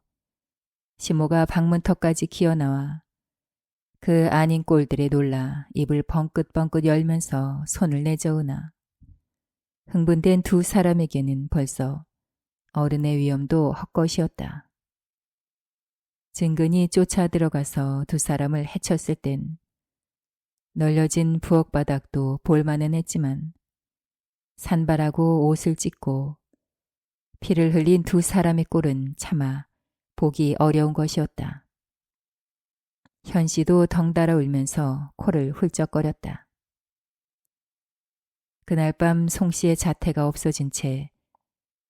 시모가 방문턱까지 기어나와 그 아닌 꼴들에 놀라 입을 벙긋벙긋 열면서 손을 내저으나 흥분된 두 사람에게는 벌써 어른의 위엄도 헛것이었다. 증근이 쫓아 들어가서 두 사람을 해쳤을 땐 널려진 부엌 바닥도 볼만은 했지만 산발하고 옷을 찢고 피를 흘린 두 사람의 꼴은 차마 보기 어려운 것이었다. 현씨도 덩달아 울면서 코를 훌쩍거렸다. 그날 밤 송씨의 자태가 없어진 채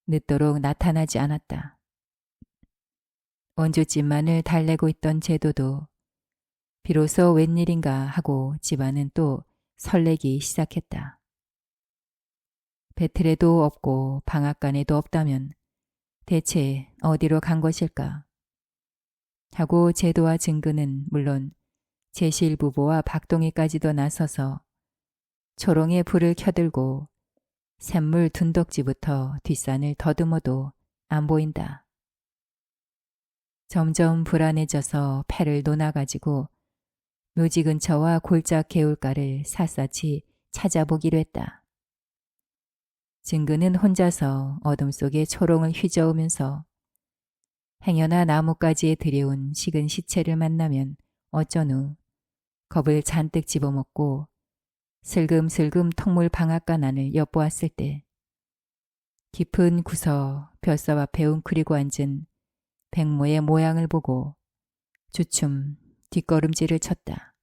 늦도록 나타나지 않았다. 원주집만을 달래고 있던 제도도 비로소 웬일인가 하고 집안은 또 설레기 시작했다. 배틀에도 없고 방앗간에도 없다면 대체 어디로 간 것일까? 하고 제도와 증근은 물론 제실부보와 박동희까지도 나서서 초롱에 불을 켜들고 샘물 둔덕지부터 뒷산을 더듬어도 안 보인다. 점점 불안해져서 패를 놓아가지고 묘지 근처와 골짜 개울가를 샅샅이 찾아보기로 했다. 증근은 혼자서 어둠 속에 초롱을 휘저으면서 행여나 나뭇가지에 들여온 식은 시체를 만나면 어쩐 후 겁을 잔뜩 집어먹고 슬금슬금 턱물 방앗간 안을 엿보았을 때 깊은 구석 벼섭 앞에 웅크리고 앉은 백모의 모양을 보고 주춤 뒷걸음질을 쳤다.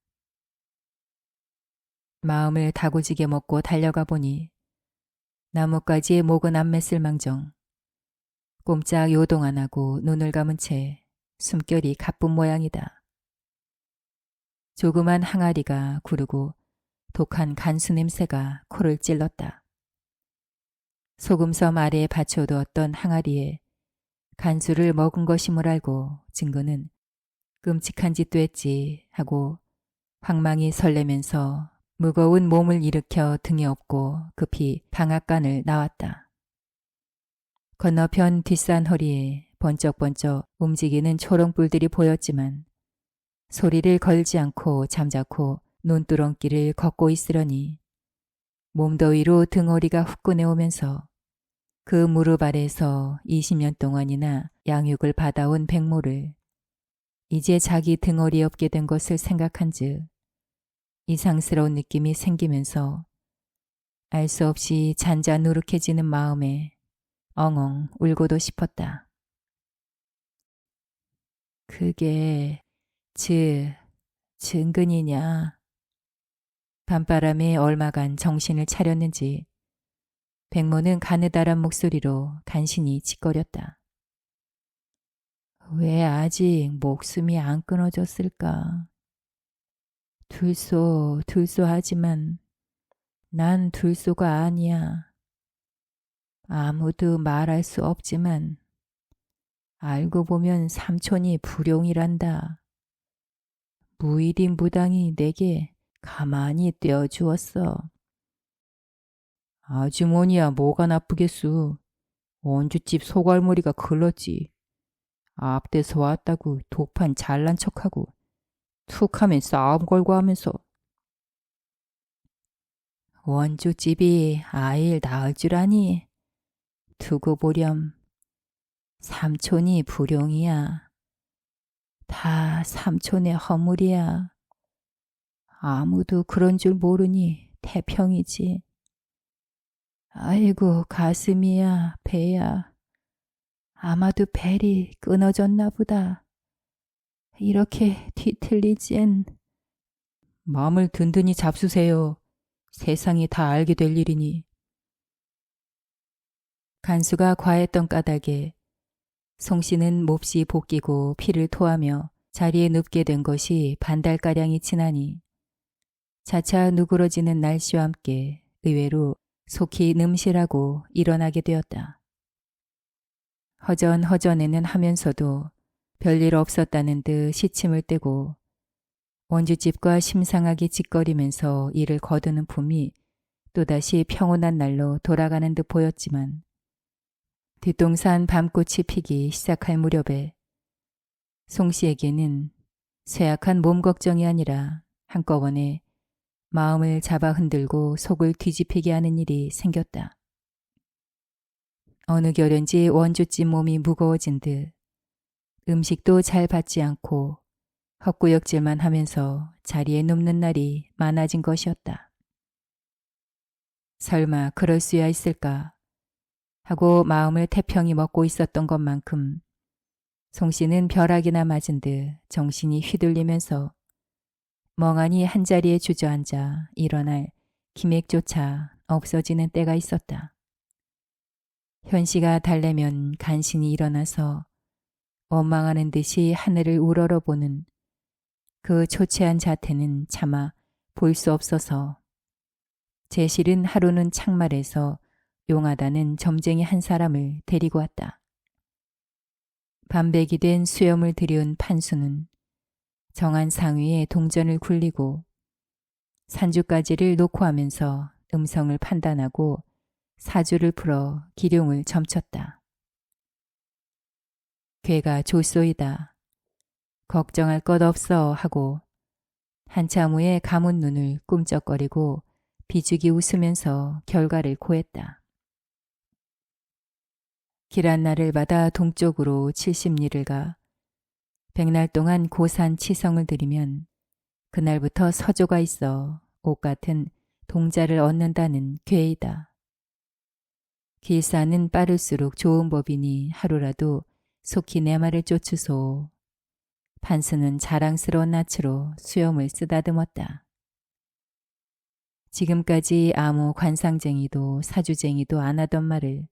마음을 다구지게 먹고 달려가 보니 나뭇가지에 목은 안 맸을 망정 꼼짝 요동 안 하고 눈을 감은 채 숨결이 가쁜 모양이다. 조그만 항아리가 구르고 독한 간수 냄새가 코를 찔렀다. 소금섬 아래에 받쳐두었던 항아리에 간수를 먹은 것임을 알고 증거는 끔찍한 짓도 했지 하고 황망히 설레면서 무거운 몸을 일으켜 등에 업고 급히 방앗간을 나왔다. 건너편 뒷산 허리에 번쩍번쩍 움직이는 초롱불들이 보였지만 소리를 걸지 않고 잠자코 논두렁길을 걷고 있으려니 몸더위로 등허리가 후끈해오면서 그 무릎 아래서 20년 동안이나 양육을 받아온 백모를 이제 자기 등허리 없게 된 것을 생각한즉 이상스러운 느낌이 생기면서 알 수 없이 잔잔우룩해지는 마음에 엉엉 울고도 싶었다. 그게 증근이냐? 밤바람에 얼마간 정신을 차렸는지 백모는 가느다란 목소리로 간신히 짓거렸다. 왜 아직 목숨이 안 끊어졌을까? 둘소하지만 난 둘소가 아니야. 아무도 말할 수 없지만 알고 보면 삼촌이 불용이란다. 무일이 무당이 내게 가만히 떼어주었어. 아주머니야 뭐가 나쁘겠수. 원주집 소갈머리가 글렀지. 앞대서 왔다고 도판 잘난 척하고 툭하면 싸움 걸고 하면서. 원주집이 아이를 낳을 줄 아니? 두고 보렴. 삼촌이 불용이야. 다 삼촌의 허물이야. 아무도 그런 줄 모르니 태평이지. 아이고 가슴이야 배야. 아마도 벨이 끊어졌나 보다. 이렇게 뒤틀리지엔. 마음을 든든히 잡수세요. 세상이 다 알게 될 일이니. 간수가 과했던 까닭에 송씨는 몹시 볶이고 피를 토하며 자리에 눕게 된 것이 반달가량이 지나니 차차 누그러지는 날씨와 함께 의외로 속히 ንም실하고 일어나게 되었다. 허전허전에는 하면서도 별일 없었다는 듯 시침을 떼고 원주집과 심상하게 짓거리면서 일을 거두는 품이 또다시 평온한 날로 돌아가는 듯 보였지만 뒷동산 밤꽃이 피기 시작할 무렵에 송씨에게는 쇠약한 몸 걱정이 아니라 한꺼번에 마음을 잡아 흔들고 속을 뒤집히게 하는 일이 생겼다. 어느 결인지 원주집 몸이 무거워진 듯 음식도 잘 받지 않고 헛구역질만 하면서 자리에 눕는 날이 많아진 것이었다. 설마 그럴 수야 있을까 하고 마음을 태평히 먹고 있었던 것만큼 송씨는 벼락이나 맞은 듯 정신이 휘둘리면서 멍하니 한자리에 주저앉아 일어날 기맥조차 없어지는 때가 있었다. 현씨가 달래면 간신히 일어나서 원망하는 듯이 하늘을 우러러보는 그 초췌한 자태는 차마 볼 수 없어서 제실은 하루는 창말에서 용하다는 점쟁이 한 사람을 데리고 왔다. 반백이 된 수염을 들여온 판수는 정한 상위에 동전을 굴리고 산주가지를 놓고 하면서 음성을 판단하고 사주를 풀어 기룡을 점쳤다. 괴가 좋소이다. 걱정할 것 없어 하고 한참 후에 감은 눈을 꿈쩍거리고 비죽이 웃으면서 결과를 고했다. 길한 날을 받아 동쪽으로 70리를 가 100날 동안 고산 치성을 들이면 그날부터 서조가 있어 옷 같은 동자를 얻는다는 괴이다. 길사는 빠를수록 좋은 법이니 하루라도 속히 내 말을 쫓으소. 판수는 자랑스러운 낯으로 수염을 쓰다듬었다. 지금까지 아무 관상쟁이도 사주쟁이도 안 하던 말을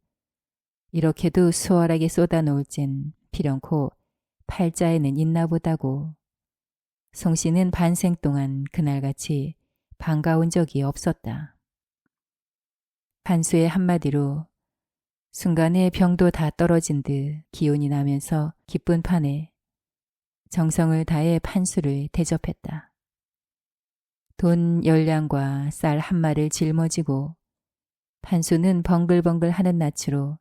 이렇게도 수월하게 쏟아놓을 젠 필연코 팔자에는 있나 보다고. 송씨는 반생 동안 그날같이 반가운 적이 없었다. 판수의 한마디로 순간에 병도 다 떨어진 듯 기운이 나면서 기쁜 판에 정성을 다해 판수를 대접했다. 돈 10량과 쌀 한 마를 짊어지고 판수는 벙글벙글 하는 낯으로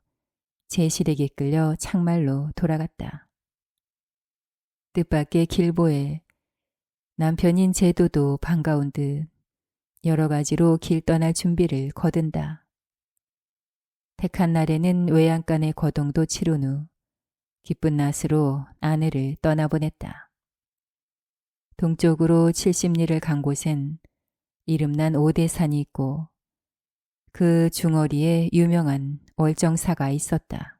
제실에게 끌려 창말로 돌아갔다. 뜻밖의 길보에 남편인 제도도 반가운 듯 여러 가지로 길 떠날 준비를 거둔다. 택한 날에는 외양간의 거동도 치룬 후 기쁜 낯으로 아내를 떠나보냈다. 동쪽으로 70리를 간 곳엔 이름난 오대산이 있고 그 중어리에 유명한 월정사가 있었다.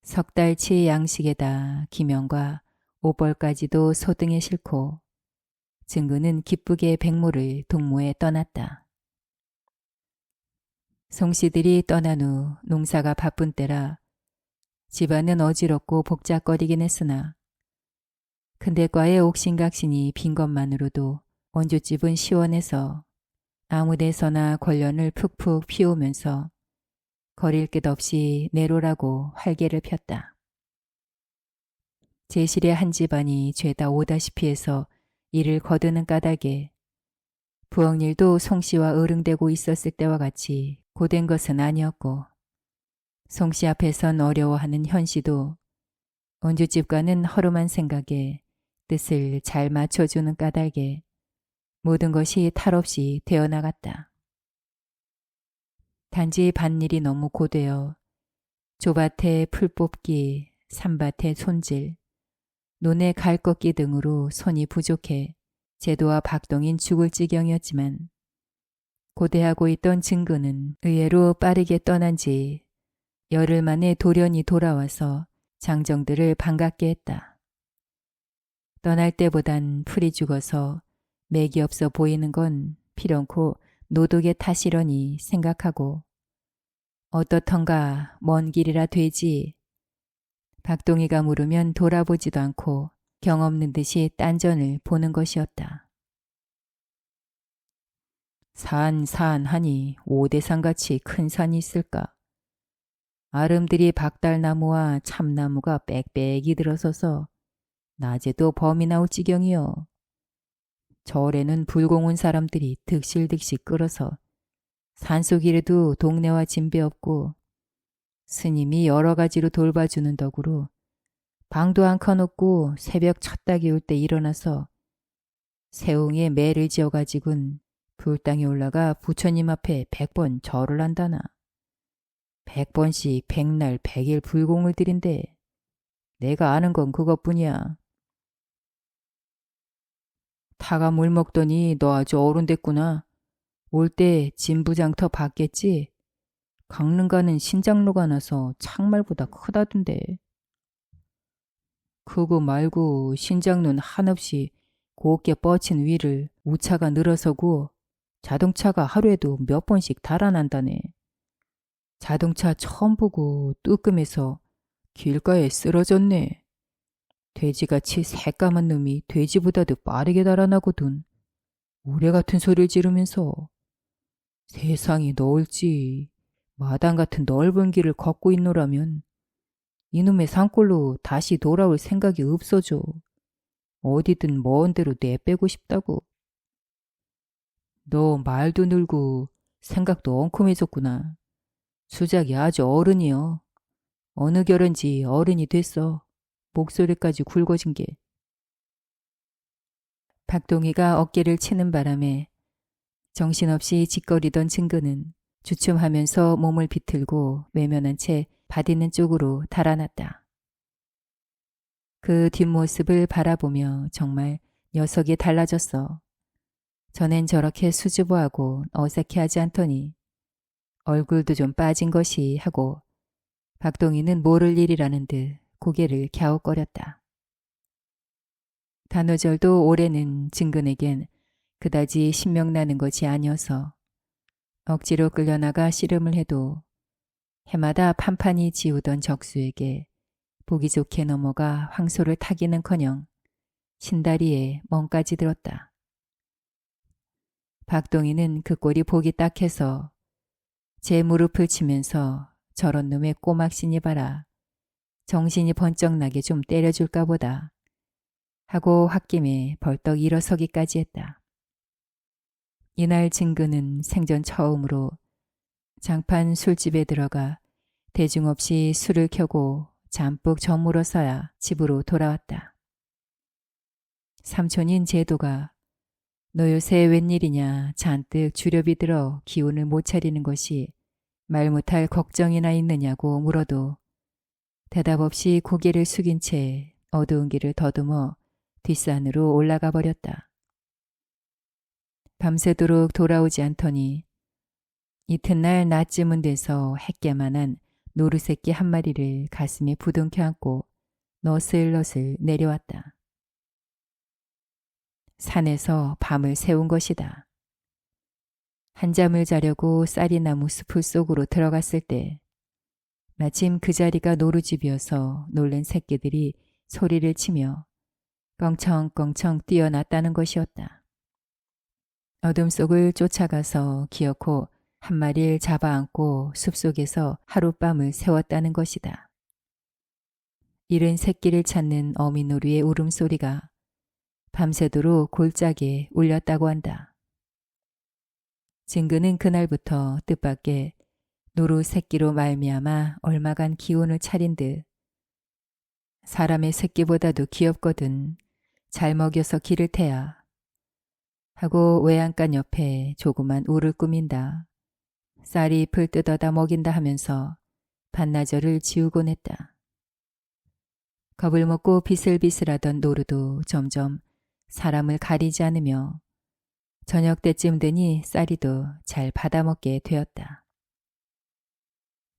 석 달치 양식에다 기명과 오벌까지도 소등에 싣고 증근은 기쁘게 백모를 동무에 떠났다. 송씨들이 떠난 후 농사가 바쁜 때라 집안은 어지럽고 복잡거리긴 했으나 근대과의 옥신각신이 빈 것만으로도 원주집은 시원해서 아무 데서나 권련을 푹푹 피우면서 거릴 것 없이 내로라고 활개를 폈다. 제실의 한 집안이 죄다 오다시피 해서 일을 거두는 까닭에 부엌일도 송씨와 어릉대고 있었을 때와 같이 고된 것은 아니었고 송씨 앞에선 어려워하는 현씨도 원주집과는 허름한 생각에 뜻을 잘 맞춰주는 까닭에 모든 것이 탈없이 되어나갔다. 단지 밭일이 너무 고되어 조밭에 풀 뽑기, 산밭에 손질, 논에 갈 꺾기 등으로 손이 부족해 제도와 박동인 죽을 지경이었지만 고대하고 있던 증거는 의외로 빠르게 떠난 지 열흘 만에 돌연히 돌아와서 장정들을 반갑게 했다. 떠날 때보단 풀이 죽어서 맥이 없어 보이는 건 필연코 노독의 탓이려니 생각하고 어떻던가 먼 길이라 되지. 박동희가 물으면 돌아보지도 않고 경없는 듯이 딴전을 보는 것이었다. 산하니 오대산같이 큰 산이 있을까? 아름드리 박달나무와 참나무가 빽빽이 들어서서 낮에도 범이 나올 지경이요. 절에는 불공운 사람들이 득실득실 끌어서 산속이라도 동네와 진배 없고 스님이 여러 가지로 돌봐주는 덕으로 방도 안 커놓고 새벽 첫닭이 올 때 일어나서 세웅에 매를 지어가지고는 불당에 올라가 부처님 앞에 100번 절을 한다나. 100번씩 100날 100일 불공을 드린대. 내가 아는 건 그것뿐이야. 타가 물 먹더니 너 아주 어른 됐구나. 올 때 진부장터 봤겠지? 강릉가는 신장로가 나서 창말보다 크다던데. 그거 말고 신장로는 한없이 곱게 뻗친 위를 우차가 늘어서고 자동차가 하루에도 몇 번씩 달아난다네. 자동차 처음 보고 뜨끔해서 길가에 쓰러졌네. 돼지같이 새까만 놈이 돼지보다도 빠르게 달아나거든. 우레 같은 소리를 지르면서. 세상이 넓지. 마당 같은 넓은 길을 걷고 있노라면 이놈의 산골로 다시 돌아올 생각이 없어져. 어디든 먼 데로 내빼고 싶다고. 너 말도 늘고 생각도 엉큼해졌구나. 수작이 아주 어른이여. 어느 결인지 어른이 됐어. 목소리까지 굵어진 게. 박동희가 어깨를 치는 바람에 정신없이 짓거리던 증거는 주춤하면서 몸을 비틀고 외면한 채 밭 있는 쪽으로 달아났다. 그 뒷모습을 바라보며 정말 녀석이 달라졌어. 전엔 저렇게 수줍어하고 어색해하지 않더니 얼굴도 좀 빠진 것이 하고 박동희는 모를 일이라는 듯 고개를 갸웃거렸다. 단오절도 올해는 증근에겐 그다지 신명나는 것이 아니어서 억지로 끌려나가 씨름을 해도 해마다 판판이 지우던 적수에게 보기 좋게 넘어가 황소를 타기는커녕 신다리에 멍까지 들었다. 박동희는 그 꼴이 보기 딱해서 제 무릎을 치면서 저런 놈의 꼬막신이 봐라. 정신이 번쩍 나게 좀 때려줄까 보다 하고 홧김에 벌떡 일어서기까지 했다. 이날 증근은 생전 처음으로 장판 술집에 들어가 대중 없이 술을 켜고 잠뿍 저물어서야 집으로 돌아왔다. 삼촌인 제도가 너 요새 웬일이냐 잔뜩 주렵이 들어 기운을 못 차리는 것이 말 못할 걱정이나 있느냐고 물어도 대답 없이 고개를 숙인 채 어두운 길을 더듬어 뒷산으로 올라가 버렸다. 밤새도록 돌아오지 않더니 이튿날 낮쯤은 돼서 햇게만한 노루새끼 한 마리를 가슴에 부둥켜 안고 너슬너슬 내려왔다. 산에서 밤을 새운 것이다. 한잠을 자려고 쌀이나무 숲을 속으로 들어갔을 때 마침 그 자리가 노루집이어서 놀란 새끼들이 소리를 치며 껑청껑청 뛰어났다는 것이었다. 어둠 속을 쫓아가서 기어코 한 마리를 잡아 안고 숲속에서 하룻밤을 새웠다는 것이다. 잃은 새끼를 찾는 어미노루의 울음소리가 밤새도록 골짜기에 울렸다고 한다. 증거는 그날부터 뜻밖의 노루 새끼로 말미암아 얼마간 기운을 차린 듯 사람의 새끼보다도 귀엽거든 잘 먹여서 기를 테야 하고 외양간 옆에 조그만 울을 꾸민다. 쌀이 잎을 뜯어다 먹인다 하면서 반나절을 지우곤 했다. 겁을 먹고 비슬비슬하던 노루도 점점 사람을 가리지 않으며 저녁 때쯤 되니 쌀이도 잘 받아먹게 되었다.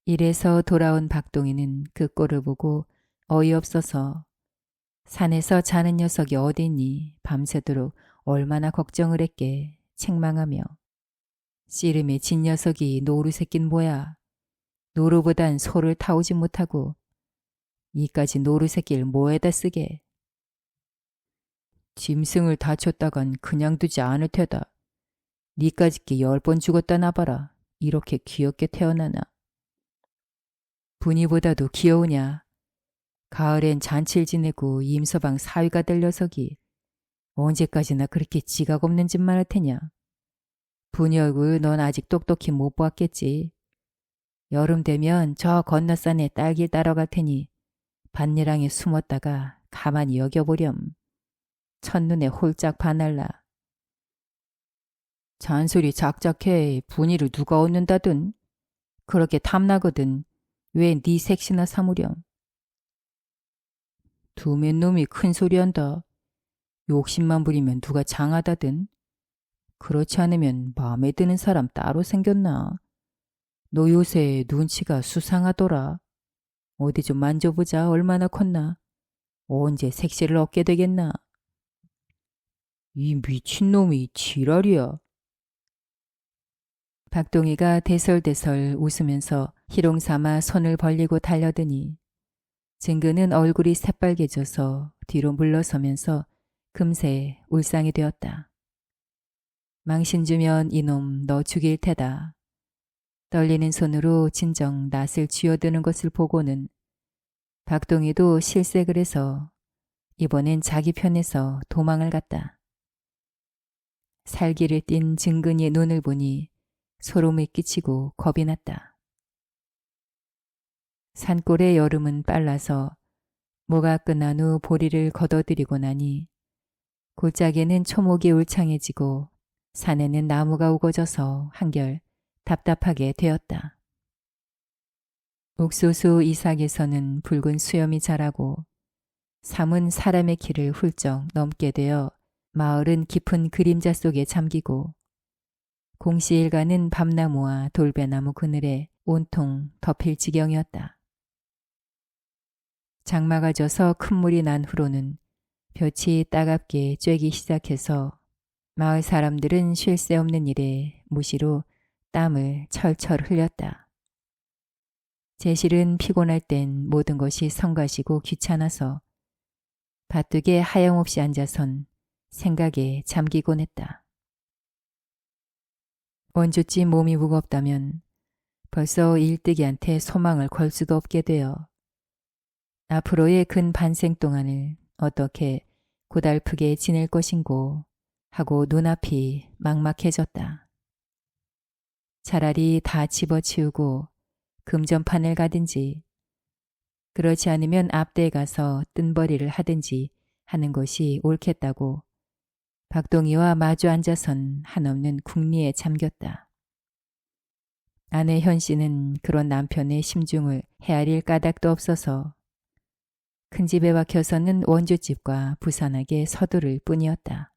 일에서 돌아온 박동이는 그 꼴을 보고 어이없어서 산에서 자는 녀석이 어디 있니 밤새도록 얼마나 걱정을 했게 책망하며 씨름에 진 녀석이 노루 새낀 뭐야. 노루보단 소를 타오지 못하고 이까지 노루 새끼를 뭐에다 쓰게. 짐승을 다쳤다간 그냥 두지 않을 테다. 니까짓게 10번 죽었다 나봐라. 이렇게 귀엽게 태어나나. 분이보다도 귀여우냐. 가을엔 잔치를 지내고 임서방 사위가 될 녀석이 언제까지나 그렇게 지각 없는 짓만 할 테냐. 분이 얼굴 넌 아직 똑똑히 못 보았겠지. 여름 되면 저 건너산에 딸길 따라갈 테니 밭일랑에 숨었다가 가만히 여겨보렴. 첫눈에 홀짝 반할라. 잔소리 작작해. 분이를 누가 얻는다든. 그렇게 탐나거든. 왜 네 색시나 사무렴. 두맨 놈이 큰 소리한다. 욕심만 부리면 누가 장하다든. 그렇지 않으면 마음에 드는 사람 따로 생겼나. 너 요새 눈치가 수상하더라. 어디 좀 만져보자. 얼마나 컸나. 언제 색시를 얻게 되겠나. 이 미친놈이 지랄이야. 박동희가 대설대설 웃으면서 희롱삼아 손을 벌리고 달려드니 증거는 얼굴이 새빨개져서 뒤로 물러서면서 금세 울상이 되었다. 망신 주면 이놈 너 죽일 테다. 떨리는 손으로 진정 낯을 쥐어드는 것을 보고는 박동희도 실색을 해서 이번엔 자기 편에서 도망을 갔다. 살기를 띤 증근이의 눈을 보니 소름이 끼치고 겁이 났다. 산골의 여름은 빨라서 모가 끝난 후 보리를 걷어들이고 나니 골짜기에는 초목이 울창해지고 산에는 나무가 우거져서 한결 답답하게 되었다. 옥수수 이삭에서는 붉은 수염이 자라고 삶은 사람의 키를 훌쩍 넘게 되어 마을은 깊은 그림자 속에 잠기고 공시일가는 밤나무와 돌배나무 그늘에 온통 덮일 지경이었다. 장마가 져서 큰 물이 난 후로는 볕이 따갑게 쬐기 시작해서 마을 사람들은 쉴 새 없는 일에 무시로 땀을 철철 흘렸다. 제실은 피곤할 땐 모든 것이 성가시고 귀찮아서 바둑에 하염없이 앉아선 생각에 잠기곤 했다. 언제쯤 몸이 무겁다면 벌써 일뜨기한테 소망을 걸 수도 없게 되어 앞으로의 근 반생 동안을 어떻게 고달프게 지낼 것인고 하고 눈앞이 막막해졌다. 차라리 다 집어치우고 금전판을 가든지 그렇지 않으면 앞대에 가서 뜬벌이를 하든지 하는 것이 옳겠다고 박동희와 마주 앉아선 한없는 궁리에 잠겼다. 아내 현 씨는 그런 남편의 심중을 헤아릴 까닭도 없어서 큰 집에 박혀서는 원조집과 부산하게 서두를 뿐이었다.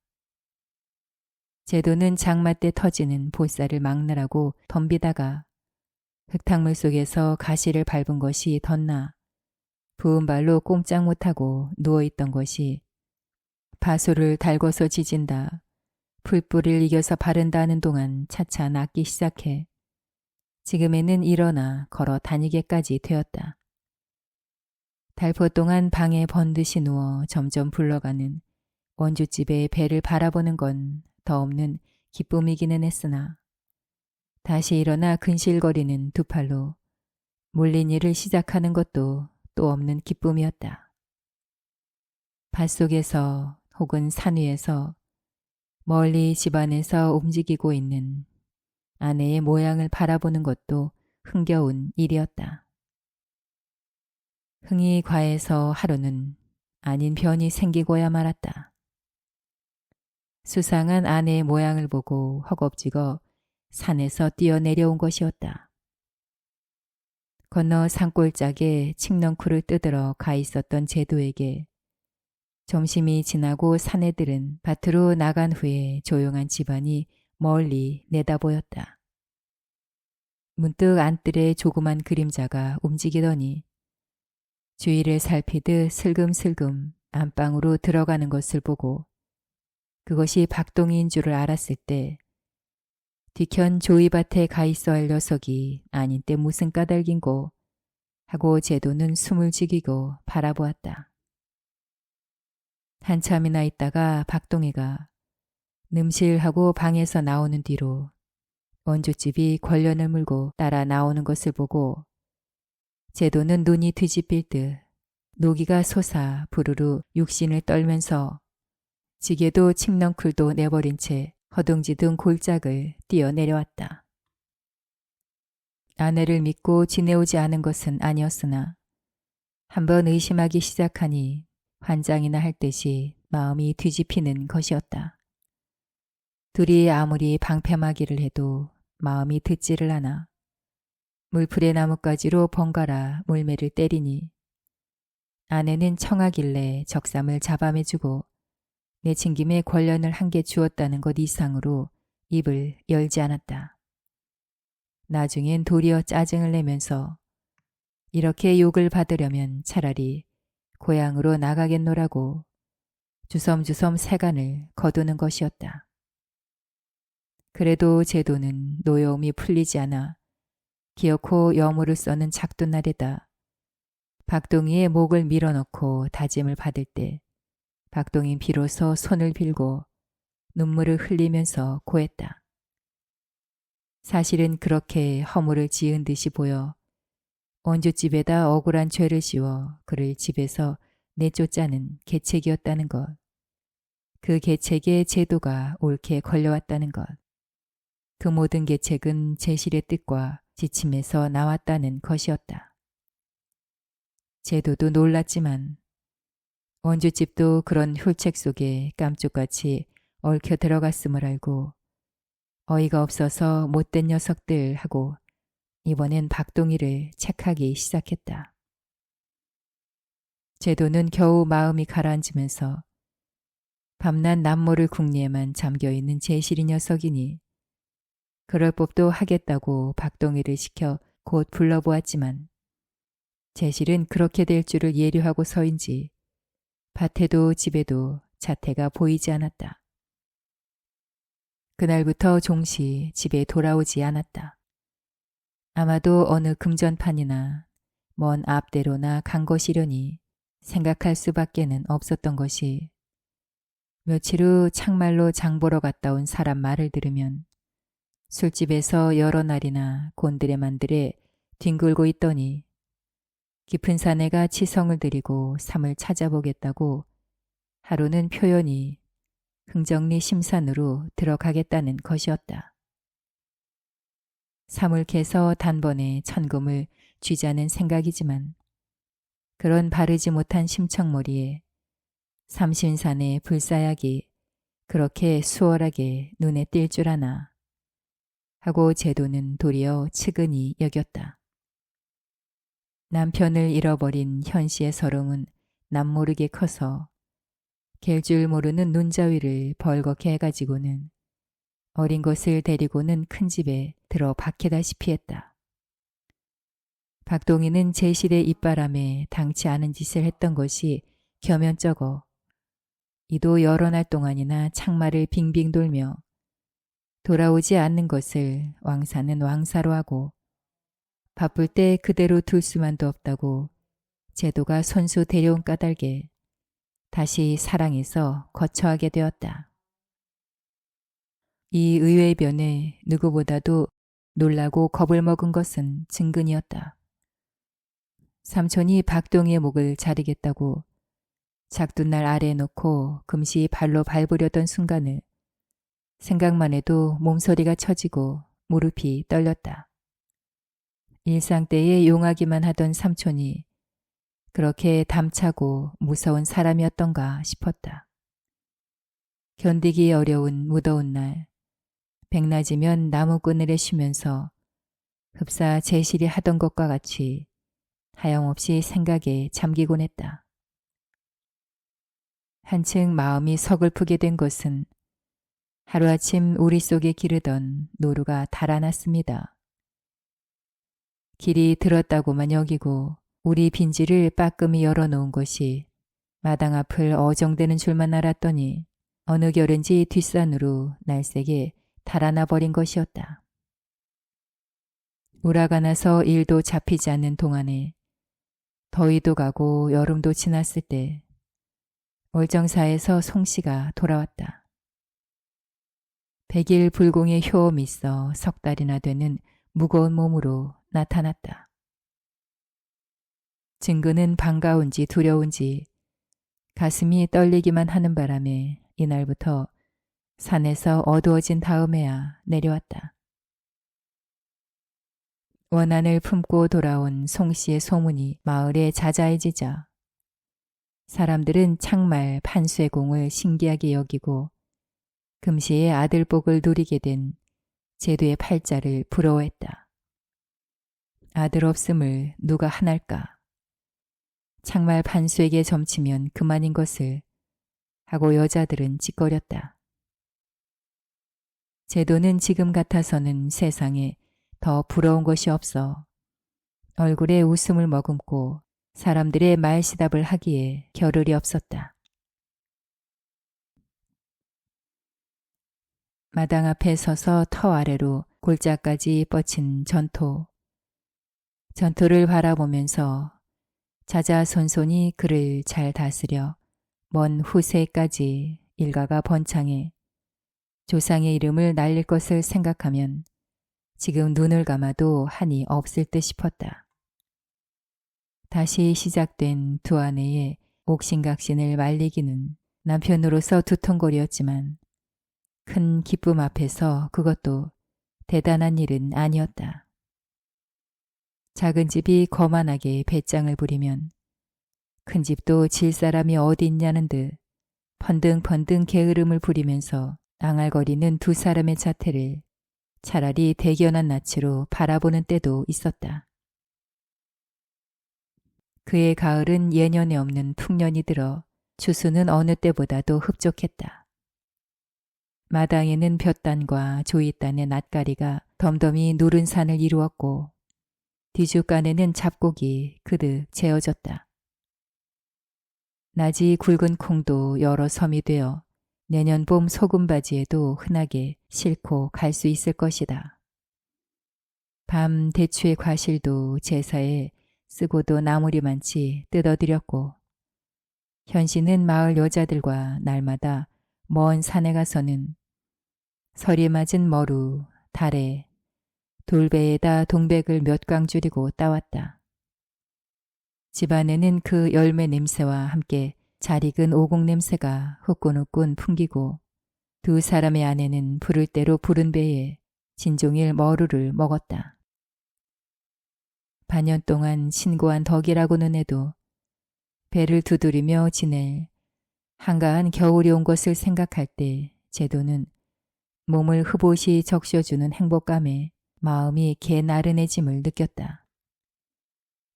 제도는 장마 때 터지는 볼살을 막느라고 덤비다가 흙탕물 속에서 가시를 밟은 것이 덧나 부은 발로 꼼짝 못하고 누워있던 것이 바소를 달궈서 지진다, 풀뿌리를 이겨서 바른다 하는 동안 차차 낫기 시작해 지금에는 일어나 걸어 다니게까지 되었다. 달포 동안 방에 번듯이 누워 점점 불러가는 원주집의 배를 바라보는 건 더 없는 기쁨이기는 했으나 다시 일어나 근실거리는 두 팔로 몰린 일을 시작하는 것도 또 없는 기쁨이었다. 밭속에서 혹은 산 위에서 멀리 집안에서 움직이고 있는 아내의 모양을 바라보는 것도 흥겨운 일이었다. 흥이 과해서 하루는 아닌 변이 생기고야 말았다. 수상한 아내의 모양을 보고 허겁지겁 산에서 뛰어내려온 것이었다. 건너 산골짜기에 칡넝쿨을 뜯으러 가 있었던 제도에게 점심이 지나고 사내들은 밭으로 나간 후에 조용한 집안이 멀리 내다보였다. 문득 안뜰에 조그만 그림자가 움직이더니 주위를 살피듯 슬금슬금 안방으로 들어가는 것을 보고 그것이 박동희인 줄을 알았을 때 뒤켠 조이밭에 가 있어 할 녀석이 아닌 때 무슨 까닭인고 하고 제도는 숨을 죽이고 바라보았다. 한참이나 있다가 박동희가 ንም실하고 방에서 나오는 뒤로 원주집이 권련을 물고 따라 나오는 것을 보고 제도는 눈이 뒤집힐 듯 노기가 솟아 부르르 육신을 떨면서 지게도 칡넝쿨도 내버린 채 허둥지둥 골짝을 뛰어내려왔다. 아내를 믿고 지내오지 않은 것은 아니었으나 한번 의심하기 시작하니 환장이나 할 듯이 마음이 뒤집히는 것이었다. 둘이 아무리 방패막이를 해도 마음이 듣지를 않아 물풀의 나뭇가지로 번갈아 물매를 때리니 아내는 청하길래 적삼을 잡아매주고 내친김에 권련을 한 개 주었다는 것 이상으로 입을 열지 않았다. 나중엔 도리어 짜증을 내면서 이렇게 욕을 받으려면 차라리 고향으로 나가겠노라고 주섬주섬 세간을 거두는 것이었다. 그래도 제도는 노여움이 풀리지 않아 기어코 여물을 써는 작두날에다 박동희의 목을 밀어넣고 다짐을 받을 때 박동희는 비로소 손을 빌고 눈물을 흘리면서 고했다. 사실은 그렇게 허물을 지은 듯이 보여 원주집에다 억울한 죄를 씌워 그를 집에서 내쫓자는 계책이었다는 것. 그 계책에 제도가 옳게 걸려왔다는 것. 그 모든 계책은 제실의 뜻과 지침에서 나왔다는 것이었다. 제도도 놀랐지만 원주집도 그런 훌책 속에 깜쪽같이 얽혀 들어갔음을 알고 어이가 없어서 못된 녀석들 하고 이번엔 박동희를 책하기 시작했다. 제도는 겨우 마음이 가라앉으면서 밤낮 남모를 궁리에만 잠겨있는 제실이 녀석이니 그럴 법도 하겠다고 박동희를 시켜 곧 불러보았지만 제실은 그렇게 될 줄을 예료하고 서인지 밭에도 집에도 자태가 보이지 않았다. 그날부터 종시 집에 돌아오지 않았다. 아마도 어느 금전판이나 먼 앞대로나 간 것이려니 생각할 수밖에는 없었던 것이 며칠 후 창말로 장보러 갔다 온 사람 말을 들으면 술집에서 여러 날이나 곤드레만드레 뒹굴고 있더니 깊은 사내가 치성을 들이고 삶을 찾아보겠다고 하루는 표현이 흥정리 심산으로 들어가겠다는 것이었다. 삶을 캐서 단번에 천금을 쥐자는 생각이지만 그런 바르지 못한 심청머리에 삼신산의 불사약이 그렇게 수월하게 눈에 띌 줄 아나 하고 제도는 도리어 측은히 여겼다. 남편을 잃어버린 현씨의 서름은 남모르게 커서 갤 줄 모르는 눈자위를 벌겋게 해가지고는 어린 것을 데리고는 큰 집에 들어 박히다시피 했다. 박동희는 제실의 입바람에 당치 않은 짓을 했던 것이 겸연쩍어 이도 여러 날 동안이나 창마를 빙빙 돌며 돌아오지 않는 것을 왕사는 왕사로 하고 바쁠 때 그대로 둘 수만도 없다고 제도가 손수 데려온 까닭에 다시 사랑해서 거처하게 되었다. 이 의외의 변에 누구보다도 놀라고 겁을 먹은 것은 증근이었다. 삼촌이 박동희의 목을 자르겠다고 작둔날 아래에 놓고 금시 발로 밟으려던 순간을 생각만 해도 몸서리가 처지고 무릎이 떨렸다. 일상 때에 용하기만 하던 삼촌이 그렇게 담차고 무서운 사람이었던가 싶었다. 견디기 어려운 무더운 날 백낮이면 나무그늘에 쉬면서 흡사 제실이 하던 것과 같이 하염없이 생각에 잠기곤 했다. 한층 마음이 서글프게 된 것은 하루아침 우리 속에 기르던 노루가 달아났습니다. 길이 들었다고만 여기고 우리 빈지를 빠끔히 열어놓은 것이 마당 앞을 어정되는 줄만 알았더니 어느 결인지 뒷산으로 날쌔게 달아나 버린 것이었다. 우라가 나서 일도 잡히지 않는 동안에 더위도 가고 여름도 지났을 때 월정사에서 송씨가 돌아왔다. 100일 불공의 효험이 있어 석 달이나 되는 무거운 몸으로 나타났다. 증근은 반가운지 두려운지 가슴이 떨리기만 하는 바람에 이날부터 산에서 어두워진 다음에야 내려왔다. 원한을 품고 돌아온 송씨의 소문이 마을에 자자해지자 사람들은 창말 판쇠공을 신기하게 여기고 금시의 아들복을 누리게 된 제도의 팔자를 부러워했다. 아들 없음을 누가 하날까? 창말 판수에게 점치면 그만인 것을 하고 여자들은 찌꺼렸다. 제도는 지금 같아서는 세상에 더 부러운 것이 없어 얼굴에 웃음을 머금고 사람들의 말시답을 하기에 겨를이 없었다. 마당 앞에 서서 터 아래로 골짜까지 뻗친 전토. 전토를 바라보면서 자자손손이 그를 잘 다스려 먼 후세까지 일가가 번창해 조상의 이름을 날릴 것을 생각하면 지금 눈을 감아도 한이 없을 듯 싶었다. 다시 시작된 두 아내의 옥신각신을 말리기는 남편으로서 두통거리였지만 큰 기쁨 앞에서 그것도 대단한 일은 아니었다. 작은 집이 거만하게 배짱을 부리면 큰 집도 질 사람이 어디 있냐는 듯 펀등펀등 게으름을 부리면서 앙알거리는 두 사람의 자태를 차라리 대견한 낯으로 바라보는 때도 있었다. 그의 가을은 예년에 없는 풍년이 들어 추수는 어느 때보다도 흡족했다. 마당에는 볕단과 조이단의 낫가리가 덤덤히 누른 산을 이루었고 뒤죽간에는 잡곡이 그득 재어졌다. 낮이 굵은 콩도 여러 섬이 되어 내년 봄 소금바지에도 흔하게 싣고 갈 수 있을 것이다. 밤 대추의 과실도 제사에 쓰고도 나무리만치 뜯어들였고 현씨는 마을 여자들과 날마다 먼 산에 가서는 서리 맞은 머루, 달에, 돌배에다 동백을 몇 광 줄이고 따왔다. 집안에는 그 열매 냄새와 함께 잘 익은 오곡 냄새가 후끈후끈 풍기고 두 사람의 아내는 부를 대로 부른 배에 진종일 머루를 먹었다. 반년 동안 신고한 덕이라고는 해도 배를 두드리며 지낼 한가한 겨울이 온 것을 생각할 때 제도는 몸을 흡옷이 적셔주는 행복감에 마음이 개나른해짐을 느꼈다.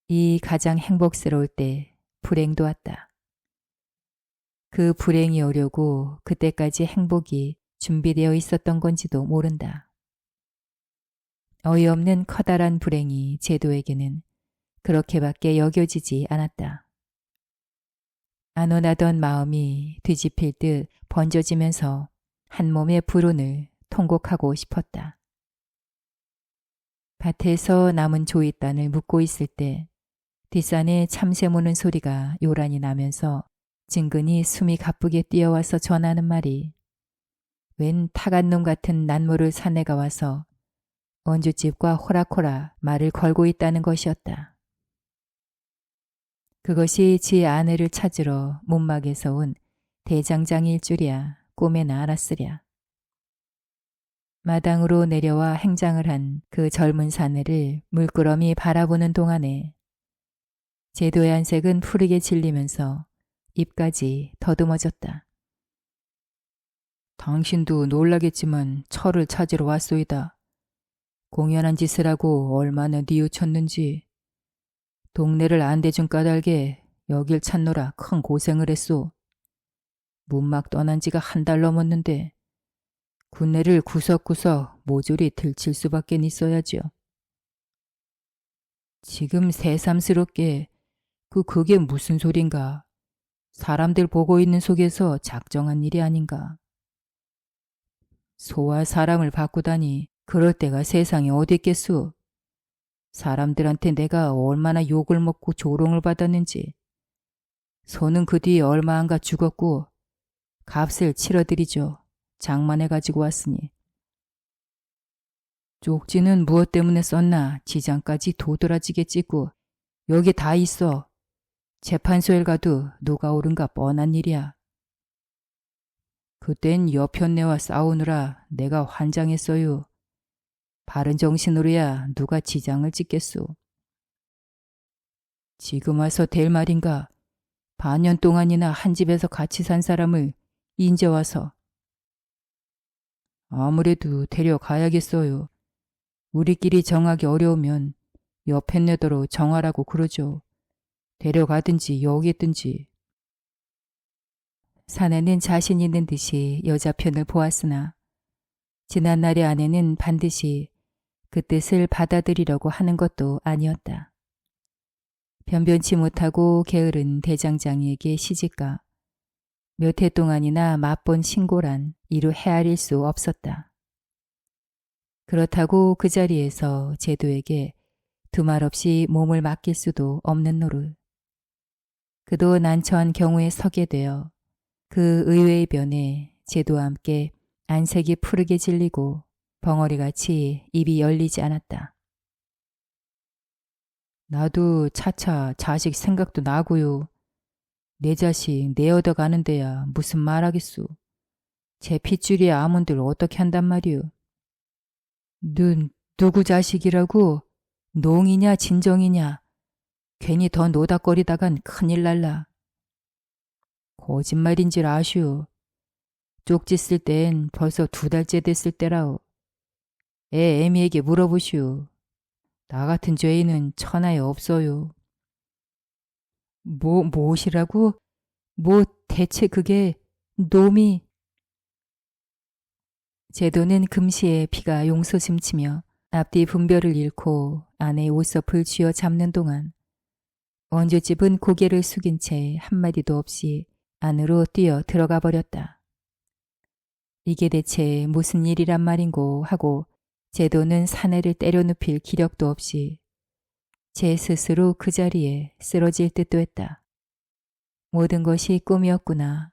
이 가장 행복스러울 때 불행도 왔다. 그 불행이 오려고 그때까지 행복이 준비되어 있었던 건지도 모른다. 어이없는 커다란 불행이 제도에게는 그렇게밖에 여겨지지 않았다. 안온하던 마음이 뒤집힐 듯 번져지면서 한 몸의 불운을 통곡하고 싶었다. 밭에서 남은 조이단을 묶고 있을 때 뒷산에 참새 무는 소리가 요란히 나면서 진근히 숨이 가쁘게 뛰어와서 전하는 말이 웬 타간 놈 같은 난모를 사내가 와서 원주집과 호락호락 말을 걸고 있다는 것이었다. 그것이 지 아내를 찾으러 문막에서 온 대장장일 줄이야 꿈에나 알았으랴. 마당으로 내려와 행장을 한 그 젊은 사내를 물끄러미 바라보는 동안에 제도의 안색은 푸르게 질리면서 입까지 더듬어졌다. 당신도 놀라겠지만 철을 찾으러 왔소이다. 공연한 짓을 하고 얼마나 뉘우쳤는지. 동네를 안대준 까닭에 여길 찾노라 큰 고생을 했소. 문막 떠난 지가 한 달 넘었는데 군내를 구석구석 모조리 들칠 수밖에 있어야죠. 지금 새삼스럽게 그게 무슨 소린가. 사람들 보고 있는 속에서 작정한 일이 아닌가. 소와 사람을 바꾸다니 그럴 때가 세상에 어디 있겠소. 사람들한테 내가 얼마나 욕을 먹고 조롱을 받았는지. 소는 그 뒤에 얼마 안가 죽었고 값을 치러드리죠. 장만해 가지고 왔으니. 쪽지는 무엇 때문에 썼나 지장까지 도드라지게 찍고 여기 다 있어. 재판소에 가도 누가 옳은가 뻔한 일이야. 그땐 여편네와 싸우느라 내가 환장했어요. 바른 정신으로야 누가 지장을 찍겠소. 지금 와서 될 말인가. 반년 동안이나 한 집에서 같이 산 사람을 인제 와서. 아무래도 데려가야겠어요. 우리끼리 정하기 어려우면 여편네더러 정하라고 그러죠. 데려가든지 여기 있든지. 사내는 자신 있는 듯이 여자 편을 보았으나 지난날의 아내는 반드시 그 뜻을 받아들이려고 하는 것도 아니었다. 변변치 못하고 게으른 대장장이에게 시집가 몇 해 동안이나 맛본 신고란 이루 헤아릴 수 없었다. 그렇다고 그 자리에서 제도에게 두말 없이 몸을 맡길 수도 없는 노릇. 그도 난처한 경우에 서게 되어 그 의외의 변에 제도와 함께 안색이 푸르게 질리고 벙어리같이 입이 열리지 않았다. 나도 차차 자식 생각도 나고요. 내 자식 내 얻어가는 데야 무슨 말하겠소. 제 핏줄이 아몬들 어떻게 한단 말이오. 누구 자식이라고? 농이냐 진정이냐. 괜히 더 노닥거리다간 큰일 날라. 거짓말인 줄 아슈. 쪽지 쓸 땐 벌써 2달째 됐을 때라오. 애미에게 물어보시오. 나 같은 죄인은 천하에 없어요. 무엇이라고? 대체 그게 놈이. 제도는 금시에 피가 용솟음치며 앞뒤 분별을 잃고 아내의 옷섭을 쥐어 잡는 동안 원주집은 고개를 숙인 채 한마디도 없이 안으로 뛰어 들어가 버렸다. 이게 대체 무슨 일이란 말인고 하고 제도는 사내를 때려눕힐 기력도 없이 제 스스로 그 자리에 쓰러질 듯도 했다. 모든 것이 꿈이었구나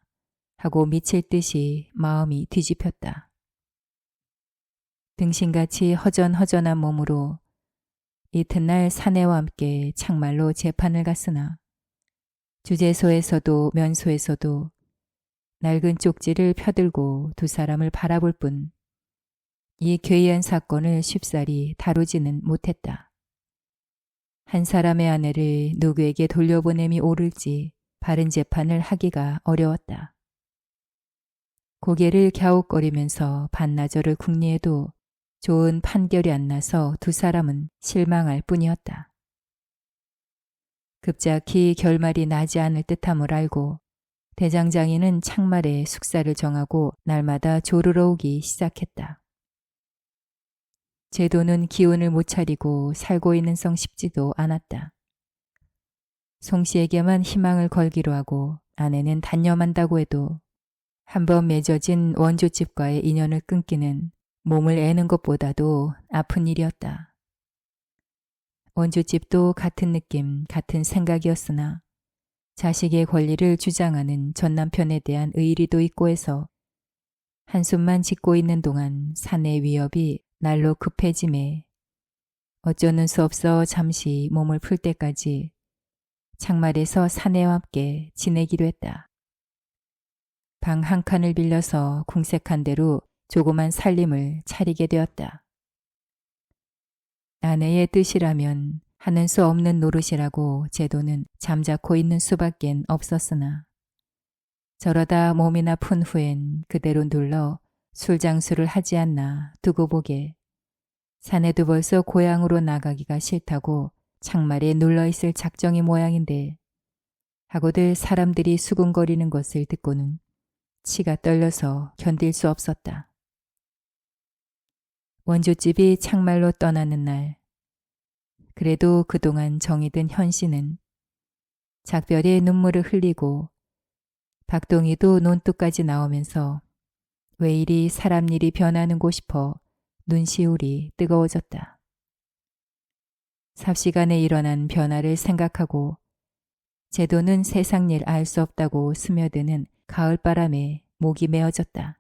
하고 미칠 듯이 마음이 뒤집혔다. 등신같이 허전허전한 몸으로 이튿날 사내와 함께 창말로 재판을 갔으나 주재소에서도 면소에서도 낡은 쪽지를 펴들고 두 사람을 바라볼 뿐 이 괴이한 사건을 쉽사리 다루지는 못했다. 한 사람의 아내를 누구에게 돌려보냄이 옳을지 바른 재판을 하기가 어려웠다. 고개를 갸웃거리면서 반나절을 궁리해도 좋은 판결이 안 나서 두 사람은 실망할 뿐이었다. 급작히 결말이 나지 않을 듯함을 알고 대장장이는 창말에 숙사를 정하고 날마다 조르러 오기 시작했다. 제도는 기운을 못 차리고 살고 있는 성 싶지도 않았다. 송 씨에게만 희망을 걸기로 하고 아내는 단념한다고 해도 한번 맺어진 원조집과의 인연을 끊기는 몸을 애는 것보다도 아픈 일이었다. 원조집도 같은 느낌, 같은 생각이었으나 자식의 권리를 주장하는 전 남편에 대한 의리도 있고 해서 한숨만 짓고 있는 동안 사내 위협이 날로 급해짐에 어쩌는 수 없어 잠시 몸을 풀 때까지 창말에서 사내와 함께 지내기로 했다. 방 한 칸을 빌려서 궁색한 대로 조그만 살림을 차리게 되었다. 아내의 뜻이라면 하는 수 없는 노릇이라고 제도는 잠자코 있는 수밖엔 없었으나 저러다 몸이 나쁜 후엔 그대로 눌러 술장수를 하지 않나 두고 보게 사내도 벌써 고향으로 나가기가 싫다고 창말에 눌러있을 작정이 모양인데 하고들 사람들이 수군거리는 것을 듣고는 치가 떨려서 견딜 수 없었다. 원조집이 창말로 떠나는 날 그래도 그동안 정이 든 현씨는 작별의 눈물을 흘리고 박동희도 논뚝까지 나오면서 왜 이리 사람 일이 변하는고 싶어 눈시울이 뜨거워졌다. 삽시간에 일어난 변화를 생각하고 제도는 세상 일 알 수 없다고 스며드는 가을바람에 목이 메어졌다.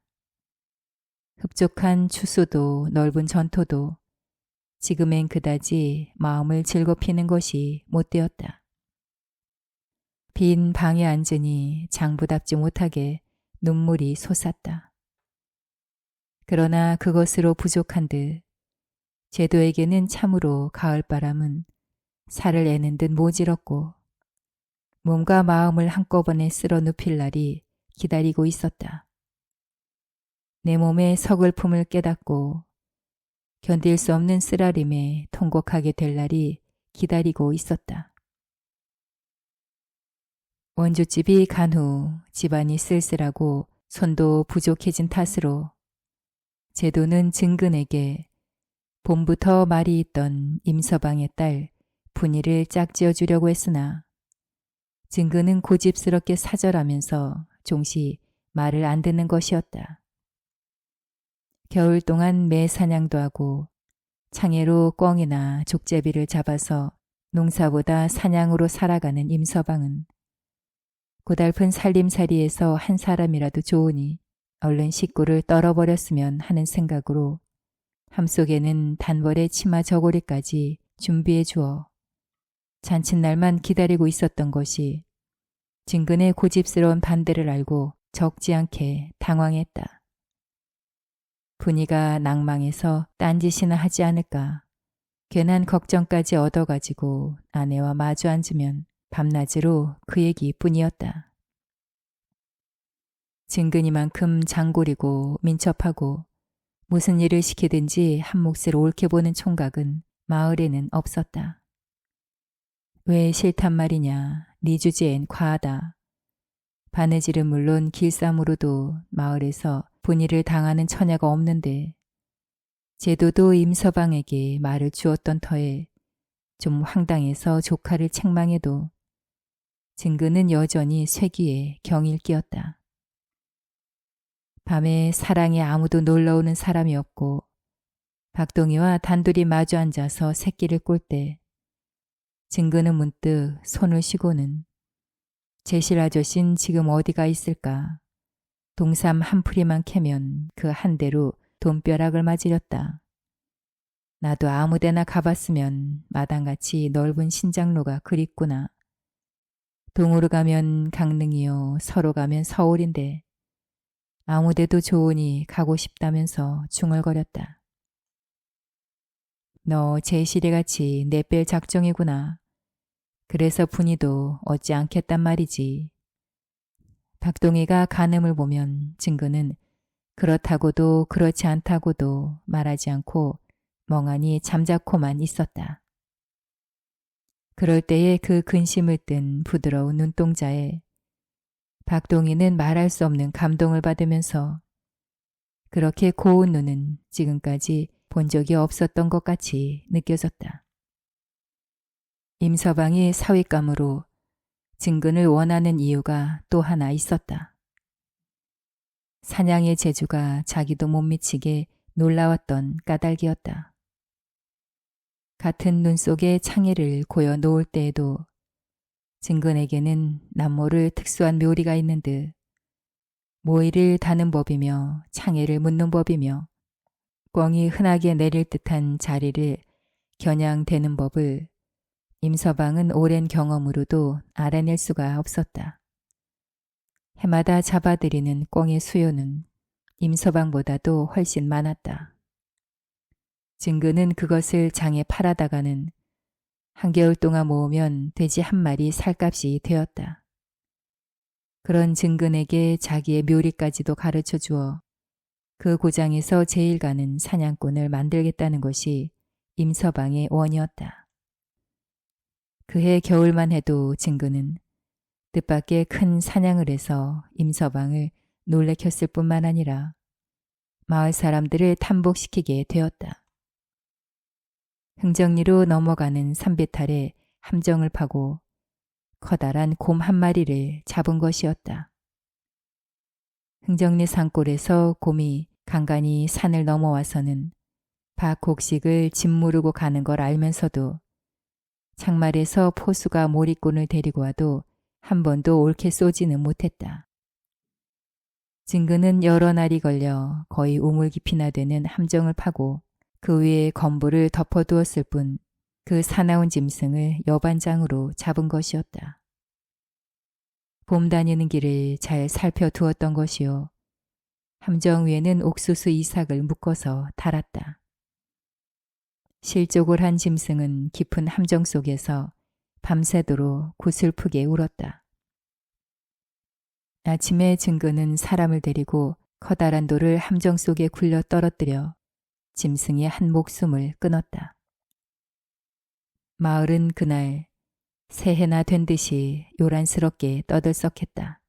흡족한 추수도 넓은 전토도 지금엔 그다지 마음을 즐겁히는 것이 못 되었다. 빈 방에 앉으니 장부답지 못하게 눈물이 솟았다. 그러나 그것으로 부족한 듯 제도에게는 참으로 가을바람은 살을 애는 듯 모질었고 몸과 마음을 한꺼번에 쓸어 눕힐 날이 기다리고 있었다. 내 몸의 서글픔을 깨닫고 견딜 수 없는 쓰라림에 통곡하게 될 날이 기다리고 있었다. 원조집이 간 후 집안이 쓸쓸하고 손도 부족해진 탓으로 제도는 증근에게 봄부터 말이 있던 임서방의 딸 분이를 짝지어 주려고 했으나 증근은 고집스럽게 사절하면서 종시 말을 안 듣는 것이었다. 겨울 동안 매 사냥도 하고 창해로 꿩이나 족제비를 잡아서 농사보다 사냥으로 살아가는 임서방은 고달픈 살림살이에서 한 사람이라도 좋으니 얼른 식구를 떨어버렸으면 하는 생각으로 함속에는 단벌의 치마 저고리까지 준비해 주어 잔칫날만 기다리고 있었던 것이 증근의 고집스러운 반대를 알고 적지 않게 당황했다. 분이가 낭망해서 딴짓이나 하지 않을까 괜한 걱정까지 얻어가지고 아내와 마주 앉으면 밤낮으로 그 얘기뿐이었다. 증근이만큼 장골이고 민첩하고 무슨 일을 시키든지 한 몫을 옳게 보는 총각은 마을에는 없었다. 왜 싫단 말이냐, 네 주제엔 과하다. 바느질은 물론 길쌈으로도 마을에서 분의를 당하는 처녀가 없는데 제도도 임서방에게 말을 주었던 터에 좀 황당해서 조카를 책망해도 증근은 여전히 쇠기에 경일 끼었다. 밤에 사랑에 아무도 놀러오는 사람이 없고 박동희와 단둘이 마주 앉아서 새끼를 꿀 때 증근은 문득 손을 쉬고는 제실 아저씨는 지금 어디가 있을까? 동삼 한 풀이만 캐면 그 한 대로 돈벼락을 맞으렸다. 나도 아무데나 가봤으면 마당같이 넓은 신장로가 그립구나. 동으로 가면 강릉이요, 서로 가면 서울인데 아무데도 좋으니 가고 싶다면서 중얼거렸다. 너 제시래같이 내뺄 작정이구나. 그래서 분이도 얻지 않겠단 말이지. 박동희가 간음을 보면 증거는 그렇다고도 그렇지 않다고도 말하지 않고 멍하니 잠자코만 있었다. 그럴 때에 그 근심을 뜬 부드러운 눈동자에 박동희는 말할 수 없는 감동을 받으면서 그렇게 고운 눈은 지금까지 본 적이 없었던 것 같이 느껴졌다. 임서방이 사윗감으로 증근을 원하는 이유가 또 하나 있었다. 사냥의 재주가 자기도 못 미치게 놀라웠던 까닭이었다. 같은 눈 속에 창해를 고여 놓을 때에도 증근에게는 남모를 특수한 묘리가 있는 듯 모이를 다는 법이며 창해를 묻는 법이며 꿩이 흔하게 내릴 듯한 자리를 겨냥대는 법을 임서방은 오랜 경험으로도 알아낼 수가 없었다. 해마다 잡아들이는 꿩의 수요는 임서방보다도 훨씬 많았다. 증근은 그것을 장에 팔아다가는 한겨울 동안 모으면 돼지 한 마리 살값이 되었다. 그런 증근에게 자기의 묘리까지도 가르쳐 주어 그 고장에서 제일 가는 사냥꾼을 만들겠다는 것이 임서방의 원이었다. 그해 겨울만 해도 증근은 뜻밖의 큰 사냥을 해서 임서방을 놀래켰을 뿐만 아니라 마을 사람들을 탐복시키게 되었다. 흥정리로 넘어가는 산비탈에 함정을 파고 커다란 곰 한 마리를 잡은 것이었다. 흥정리 산골에서 곰이 간간히 산을 넘어와서는 박곡식을 짓무르고 가는 걸 알면서도 창말에서 포수가 몰입꾼을 데리고 와도 한 번도 옳게 쏘지는 못했다. 증근은 여러 날이 걸려 거의 우물 깊이나 되는 함정을 파고 그 위에 건부를 덮어두었을 뿐 그 사나운 짐승을 여반장으로 잡은 것이었다. 봄 다니는 길을 잘 살펴두었던 것이요. 함정 위에는 옥수수 이삭을 묶어서 달았다. 실족을 한 짐승은 깊은 함정 속에서 밤새도록 구슬프게 울었다. 아침에 증근은 사람을 데리고 커다란 돌을 함정 속에 굴려 떨어뜨려 짐승의 한 목숨을 끊었다. 마을은 그날 새해나 된 듯이 요란스럽게 떠들썩했다.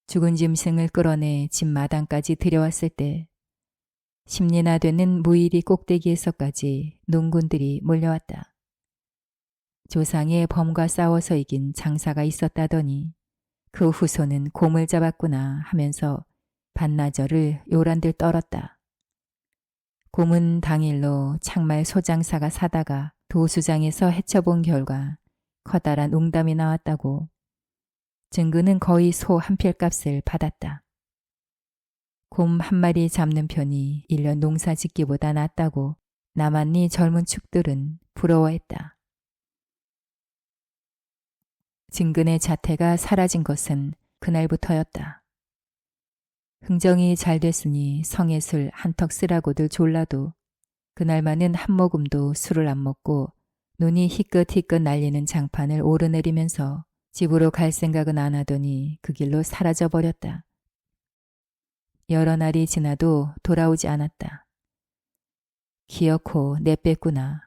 죽은 짐승을 끌어내 집 마당까지 들여왔을 때 10리나 되는 무일이 꼭대기에서까지 농군들이 몰려왔다. 조상의 범과 싸워서 이긴 장사가 있었다더니 그 후손은 곰을 잡았구나 하면서 반나절을 요란들 떨었다. 곰은 당일로 창말 소장사가 사다가 도수장에서 헤쳐본 결과 커다란 웅담이 나왔다고 증근은 거의 소 한 필값을 받았다. 곰 한 마리 잡는 편이 1년 농사 짓기보다 낫다고 남한리 젊은 축들은 부러워했다. 증근의 자태가 사라진 것은 그날부터였다. 흥정이 잘 됐으니 성의 한턱 쓰라고들 졸라도 그날만은 한 모금도 술을 안 먹고 눈이 희끗희끗 날리는 장판을 오르내리면서 집으로 갈 생각은 안 하더니 그 길로 사라져버렸다. 여러 날이 지나도 돌아오지 않았다. 기어코 내뺐구나.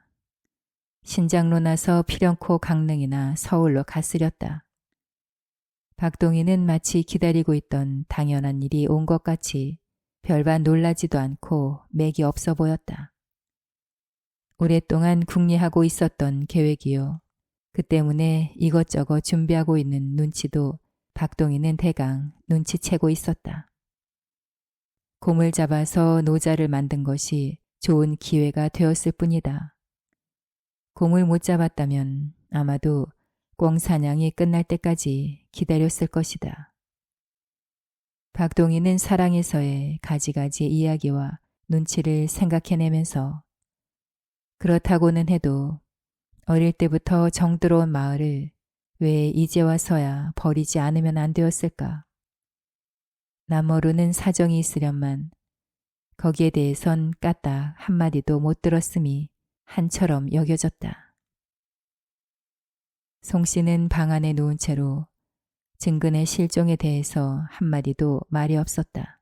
신장로 나서 필연코 강릉이나 서울로 갔으렸다. 박동희는 마치 기다리고 있던 당연한 일이 온 것 같이 별반 놀라지도 않고 맥이 없어 보였다. 오랫동안 궁리하고 있었던 계획이요. 그 때문에 이것저것 준비하고 있는 눈치도 박동희는 대강 눈치채고 있었다. 곰을 잡아서 노자를 만든 것이 좋은 기회가 되었을 뿐이다. 곰을 못 잡았다면 아마도 꿩 사냥이 끝날 때까지 기다렸을 것이다. 박동희는 사랑에서의 가지가지 이야기와 눈치를 생각해내면서 그렇다고는 해도 어릴 때부터 정들어온 마을을 왜 이제 와서야 버리지 않으면 안 되었을까? 남모르는 사정이 있으련만 거기에 대해선 까딱 한마디도 못 들었음이 한처럼 여겨졌다. 송 씨는 방 안에 누운 채로 증근의 실종에 대해서 한마디도 말이 없었다.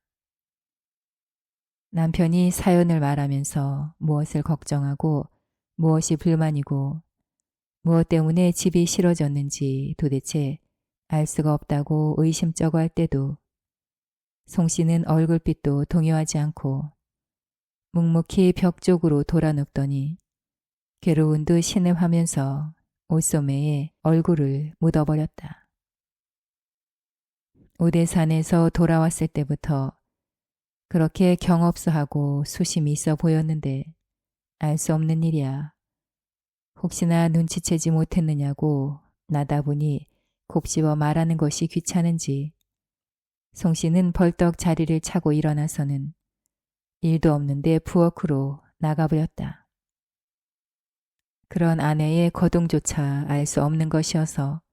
남편이 사연을 말하면서 무엇을 걱정하고 무엇이 불만이고 무엇 때문에 집이 싫어졌는지 도대체 알 수가 없다고 의심쩍어 할 때도 송 씨는 얼굴빛도 동요하지 않고 묵묵히 벽 쪽으로 돌아 눕더니 괴로운 듯 신음하면서 옷소매에 얼굴을 묻어버렸다. 오대산에서 돌아왔을 때부터 그렇게 경없어하고 수심이 있어 보였는데 알 수 없는 일이야. 혹시나 눈치채지 못했느냐고 나다보니 곱씹어 말하는 것이 귀찮은지 송 씨는 벌떡 자리를 차고 일어나서는 일도 없는데 부엌으로 나가버렸다. 그런 아내의 거동조차 알 수 없는 것이어서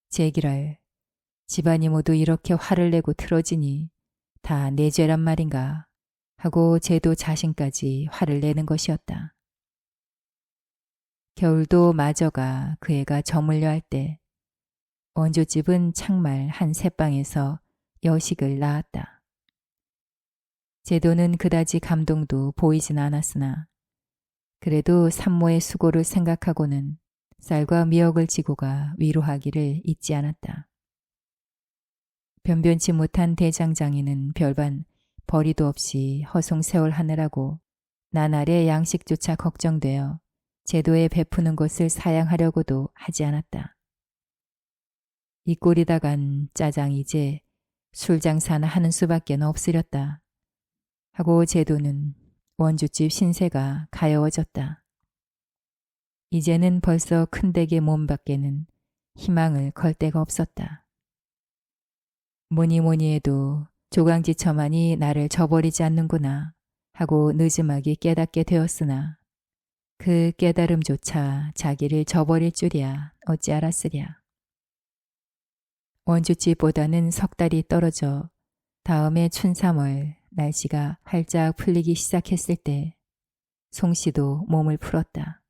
제기랄 집안이 모두 이렇게 화를 내고 틀어지니 다 내 죄란 말인가 하고 쟤도 자신까지 화를 내는 것이었다. 겨울도 마저가 그 애가 저물려 할 때 원조집은 창말 한 새방에서 여식을 낳았다. 제도는 그다지 감동도 보이진 않았으나 그래도 산모의 수고를 생각하고는 쌀과 미역을 지고가 위로하기를 잊지 않았다. 변변치 못한 대장장이는 별반 벌이도 없이 허송세월 하느라고 나날의 양식조차 걱정되어 제도에 베푸는 것을 사양하려고도 하지 않았다. 이 꼴이다간 짜장 이제 술 장사나 하는 수밖에 없으렸다 하고 제도는 원주집 신세가 가여워졌다. 이제는 벌써 큰 댁의 몸 밖에는 희망을 걸 데가 없었다. 뭐니 해도 조강지처만이 나를 저버리지 않는구나 하고 느지막이 깨닫게 되었으나 그 깨달음조차 자기를 저버릴 줄이야 어찌 알았으랴. 원주집보다는 석 달이 떨어져 다음해 춘3월 날씨가 활짝 풀리기 시작했을 때 송씨도 몸을 풀었다.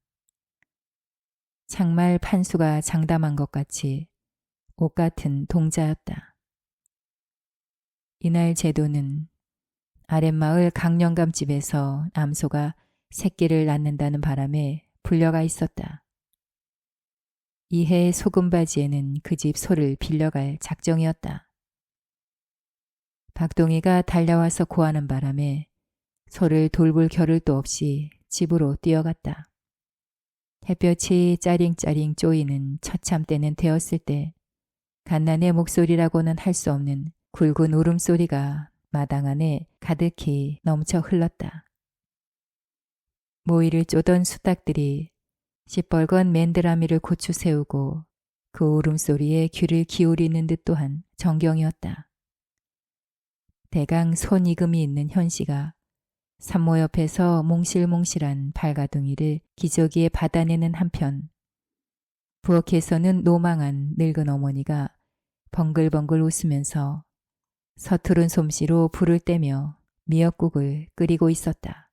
창말 판수가 장담한 것 같이 옷 같은 동자였다. 이날 제도는 아랫마을 강령감집에서 남소가 새끼를 낳는다는 바람에 불려가 있었다. 이해 소금바지에는 그 집 소를 빌려갈 작정이었다. 박동희가 달려와서 고하는 바람에 소를 돌볼 겨를도 없이 집으로 뛰어갔다. 햇볕이 짜링짜링 쪼이는 처참 때는 되었을 때 갓난의 목소리라고는 할 수 없는 굵은 울음소리가 마당 안에 가득히 넘쳐 흘렀다. 모이를 쪼던 수탉들이 시뻘건 맨드라미를 고추 세우고 그 울음소리에 귀를 기울이는 듯 또한 정경이었다. 대강 손익음이 있는 현씨가 산모 옆에서 몽실몽실한 발가둥이를 기저귀에 받아내는 한편 부엌에서는 노망한 늙은 어머니가 벙글벙글 웃으면서 서투른 솜씨로 불을 떼며 미역국을 끓이고 있었다.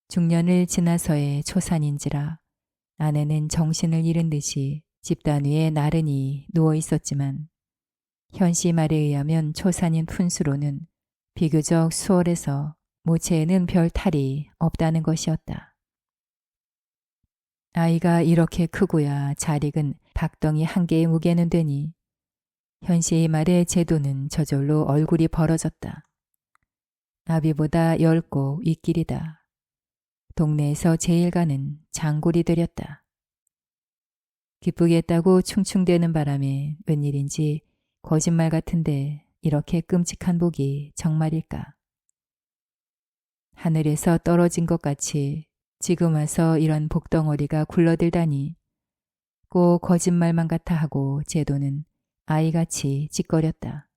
중년을 지나서의 초산인지라 아내는 정신을 잃은 듯이 집단 위에 나른히 누워 있었지만 현씨 말에 의하면 초산인 푼수로는 비교적 수월해서 모체에는 별 탈이 없다는 것이었다. 아이가 이렇게 크고야 잘 익은 박덩이 한 개의 무게는 되니 현씨의 말에 제도는 저절로 얼굴이 벌어졌다. 나비보다 10고 윗길이다. 동네에서 제일 가는 장골이 되렸다. 기쁘겠다고 충충대는 바람에 웬일인지 거짓말 같은데 이렇게 끔찍한 복이 정말일까. 하늘에서 떨어진 것 같이 지금 와서 이런 복덩어리가 굴러들다니 꼭 거짓말만 같아 하고 제도는 아이같이 찌꺼렸다.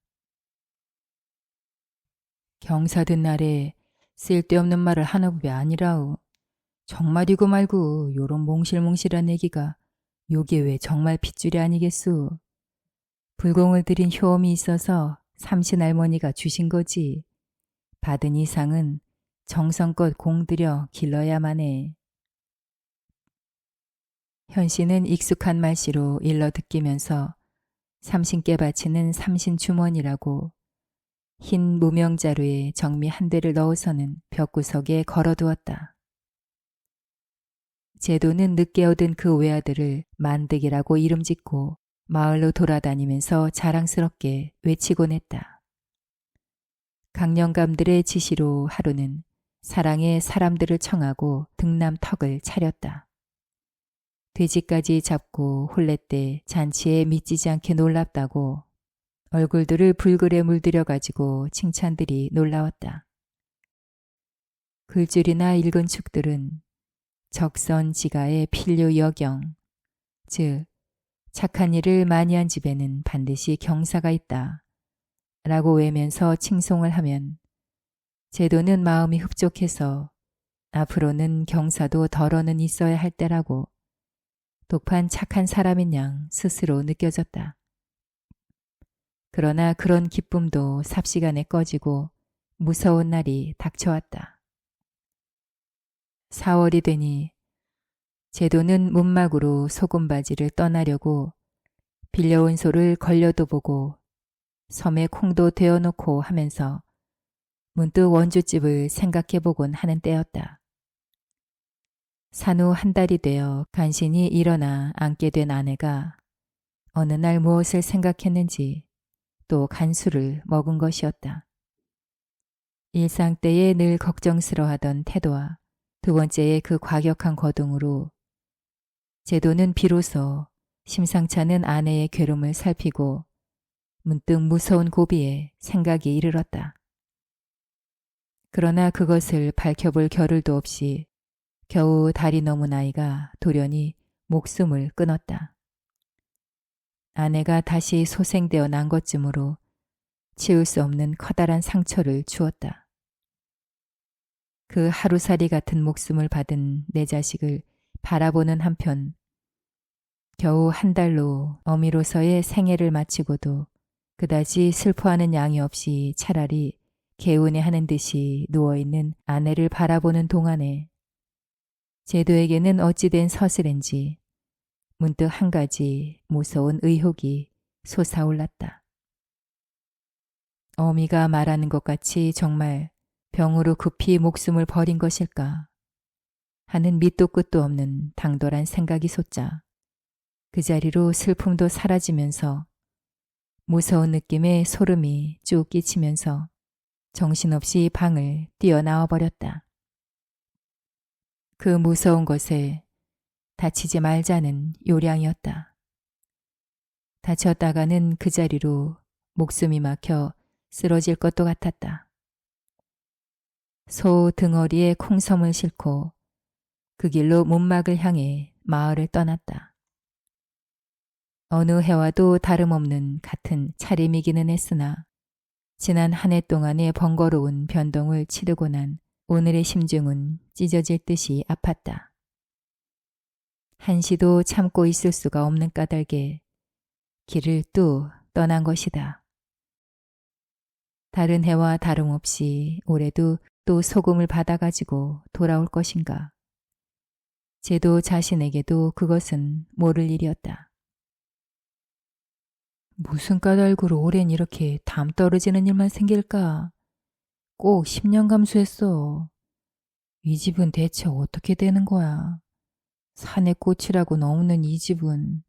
경사든 날에 쓸데없는 말을 하는 법이 아니라우. 정말이고 말고 요런 몽실몽실한 애기가 요게 왜 정말 핏줄이 아니겠수. 불공을 들인 효험이 있어서 삼신 할머니가 주신 거지. 받은 이상은 정성껏 공들여 길러야만 해. 현씨는 익숙한 말씨로 일러 듣기면서 삼신께 바치는 삼신주머니라고 흰 무명자루에 정미 한 대를 넣어서는 벽구석에 걸어두었다. 제도는 늦게 얻은 그 외아들을 만득이라고 이름 짓고 마을로 돌아다니면서 자랑스럽게 외치곤 했다. 강령감들의 지시로 하루는 사랑의 사람들을 청하고 등남턱을 차렸다. 돼지까지 잡고 혼례때 잔치에 미치지 않게 놀랍다고 얼굴들을 불글에 물들여 가지고 칭찬들이 놀라웠다. 글줄이나 읽은 축들은 적선지가의 필요 여경, 즉 착한 일을 많이 한 집에는 반드시 경사가 있다 라고 외면서 칭송을 하면 제도는 마음이 흡족해서 앞으로는 경사도 덜어는 있어야 할 때라고 독판 착한 사람인 양 스스로 느껴졌다. 그러나 그런 기쁨도 삽시간에 꺼지고 무서운 날이 닥쳐왔다. 4월이 되니 제도는 문막으로 소금바지를 떠나려고 빌려온 소를 걸려도 보고 섬에 콩도 데워놓고 하면서 문득 원주집을 생각해보곤 하는 때였다. 산후 한 달이 되어 간신히 일어나 앉게 된 아내가 어느 날 무엇을 생각했는지 또 간수를 먹은 것이었다. 일상 때에 늘 걱정스러워하던 태도와 두 번째의 그 과격한 거동으로 제도는 비로소 심상찮은 아내의 괴로움을 살피고 문득 무서운 고비에 생각이 이르렀다. 그러나 그것을 밝혀볼 겨를도 없이 겨우 달이 넘은 아이가 돌연히 목숨을 끊었다. 아내가 다시 소생되어 난 것쯤으로 치울 수 없는 커다란 상처를 주었다. 그 하루살이 같은 목숨을 받은 내 자식을 바라보는 한편 겨우 한 달로 어미로서의 생애를 마치고도 그다지 슬퍼하는 양이 없이 차라리 개운해하는 듯이 누워있는 아내를 바라보는 동안에 제도에게는 어찌된 서슬인지 문득 한 가지 무서운 의혹이 솟아올랐다. 어미가 말하는 것 같이 정말 병으로 급히 목숨을 버린 것일까 하는 밑도 끝도 없는 당돌한 생각이 솟자 그 자리로 슬픔도 사라지면서 무서운 느낌에 소름이 쭉 끼치면서 정신없이 방을 뛰어나와 버렸다. 그 무서운 것에 다치지 말자는 요량이었다. 다쳤다가는 그 자리로 목숨이 막혀 쓰러질 것도 같았다. 소 등허리에 콩섬을 싣고 그 길로 문막을 향해 마을을 떠났다. 어느 해와도 다름없는 같은 차림이기는 했으나 지난 한 해 동안의 번거로운 변동을 치르고 난 오늘의 심중은 찢어질 듯이 아팠다. 한시도 참고 있을 수가 없는 까닭에 길을 또 떠난 것이다. 다른 해와 다름없이 올해도 또 소금을 받아가지고 돌아올 것인가. 제도 자신에게도 그것은 모를 일이었다. 무슨 까닭으로 올해는 이렇게 담 떨어지는 일만 생길까? 꼭 10년 감수했어. 이 집은 대체 어떻게 되는 거야? 산의 꽃이라고는 없는 이 집은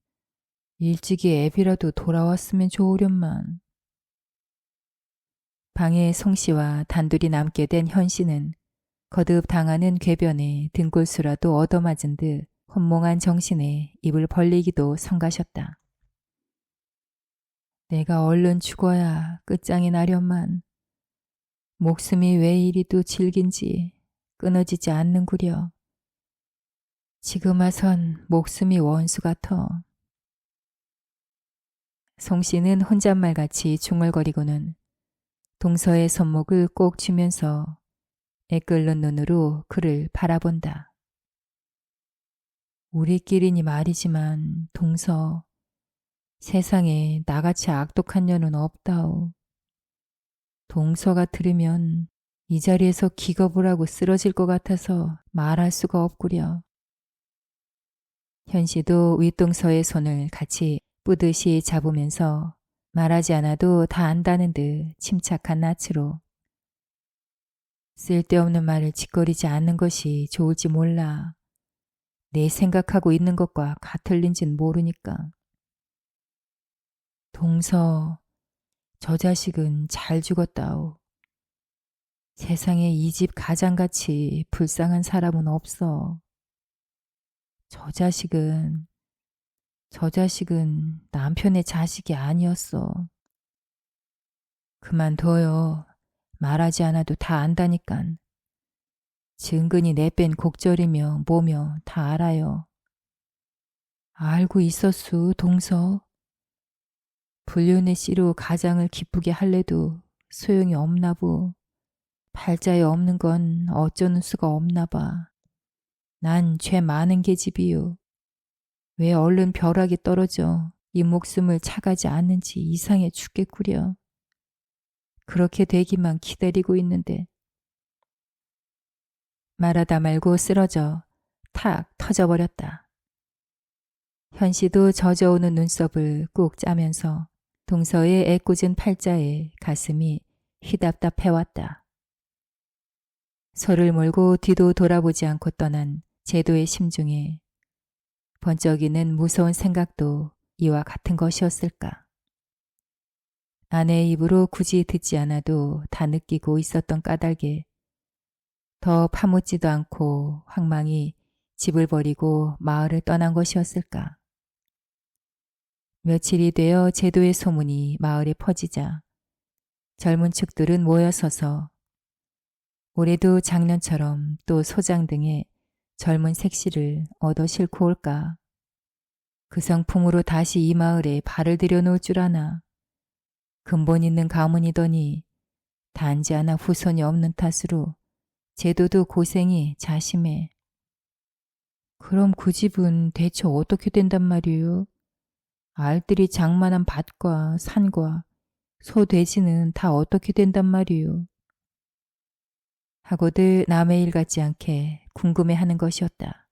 일찍이 애비라도 돌아왔으면 좋으련만. 방에 송씨와 단둘이 남게 된 현씨는 거듭 당하는 궤변에 등골수라도 얻어맞은 듯 혼몽한 정신에 입을 벌리기도 성가셨다. 내가 얼른 죽어야 끝장이 나련만. 목숨이 왜 이리도 질긴지 끊어지지 않는구려. 지금 와선 목숨이 원수 같아. 송씨는 혼잣말같이 중얼거리고는 동서의 손목을 꼭 쥐면서 애끓는 눈으로 그를 바라본다. 우리끼리니 말이지만 동서, 세상에 나같이 악독한 년은 없다오. 동서가 들으면 이 자리에서 기겁을 하고 쓰러질 것 같아서 말할 수가 없구려. 현씨도 윗동서의 손을 같이 뿌듯이 잡으면서 말하지 않아도 다 안다는 듯 침착한 낯으로 쓸데없는 말을 짓거리지 않는 것이 좋을지 몰라. 내 생각하고 있는 것과 같을린진 모르니까. 동서, 저 자식은 잘 죽었다오. 세상에 이 집 가장같이 불쌍한 사람은 없어. 저 자식은 남편의 자식이 아니었어. 그만둬요. 말하지 않아도 다 안다니깐. 증근히 내뺀 곡절이며 뭐며 다 알아요. 알고 있었수, 동서. 불륜의 씨로 가장을 기쁘게 할래도 소용이 없나보. 팔자에 없는 건 어쩌는 수가 없나봐. 난 죄 많은 계집이요. 왜 얼른 벼락이 떨어져 이 목숨을 차가지 않는지 이상해 죽겠구려. 그렇게 되기만 기다리고 있는데. 말하다 말고 쓰러져 탁 터져버렸다. 현씨도 젖어오는 눈썹을 꾹 짜면서 동서의 애꿎은 팔자에 가슴이 휘답답해왔다. 소를 몰고 뒤도 돌아보지 않고 떠난 제도의 심중에 번쩍이는 무서운 생각도 이와 같은 것이었을까. 아내의 입으로 굳이 듣지 않아도 다 느끼고 있었던 까닭에 더 파묻지도 않고 황망히 집을 버리고 마을을 떠난 것이었을까. 며칠이 되어 제도의 소문이 마을에 퍼지자 젊은 축들은 모여서서 올해도 작년처럼 또 소장 등의 젊은 색시를 얻어 싣고 올까. 그 성품으로 다시 이 마을에 발을 들여놓을 줄 아나. 근본 있는 가문이더니 단지 하나 후손이 없는 탓으로 제도도 고생이 자심해. 그럼 그 집은 대체 어떻게 된단 말이에요? 알들이 장만한 밭과 산과 소 돼지는 다 어떻게 된단 말이에요? 하고들 남의 일 같지 않게 궁금해하는 것이었다.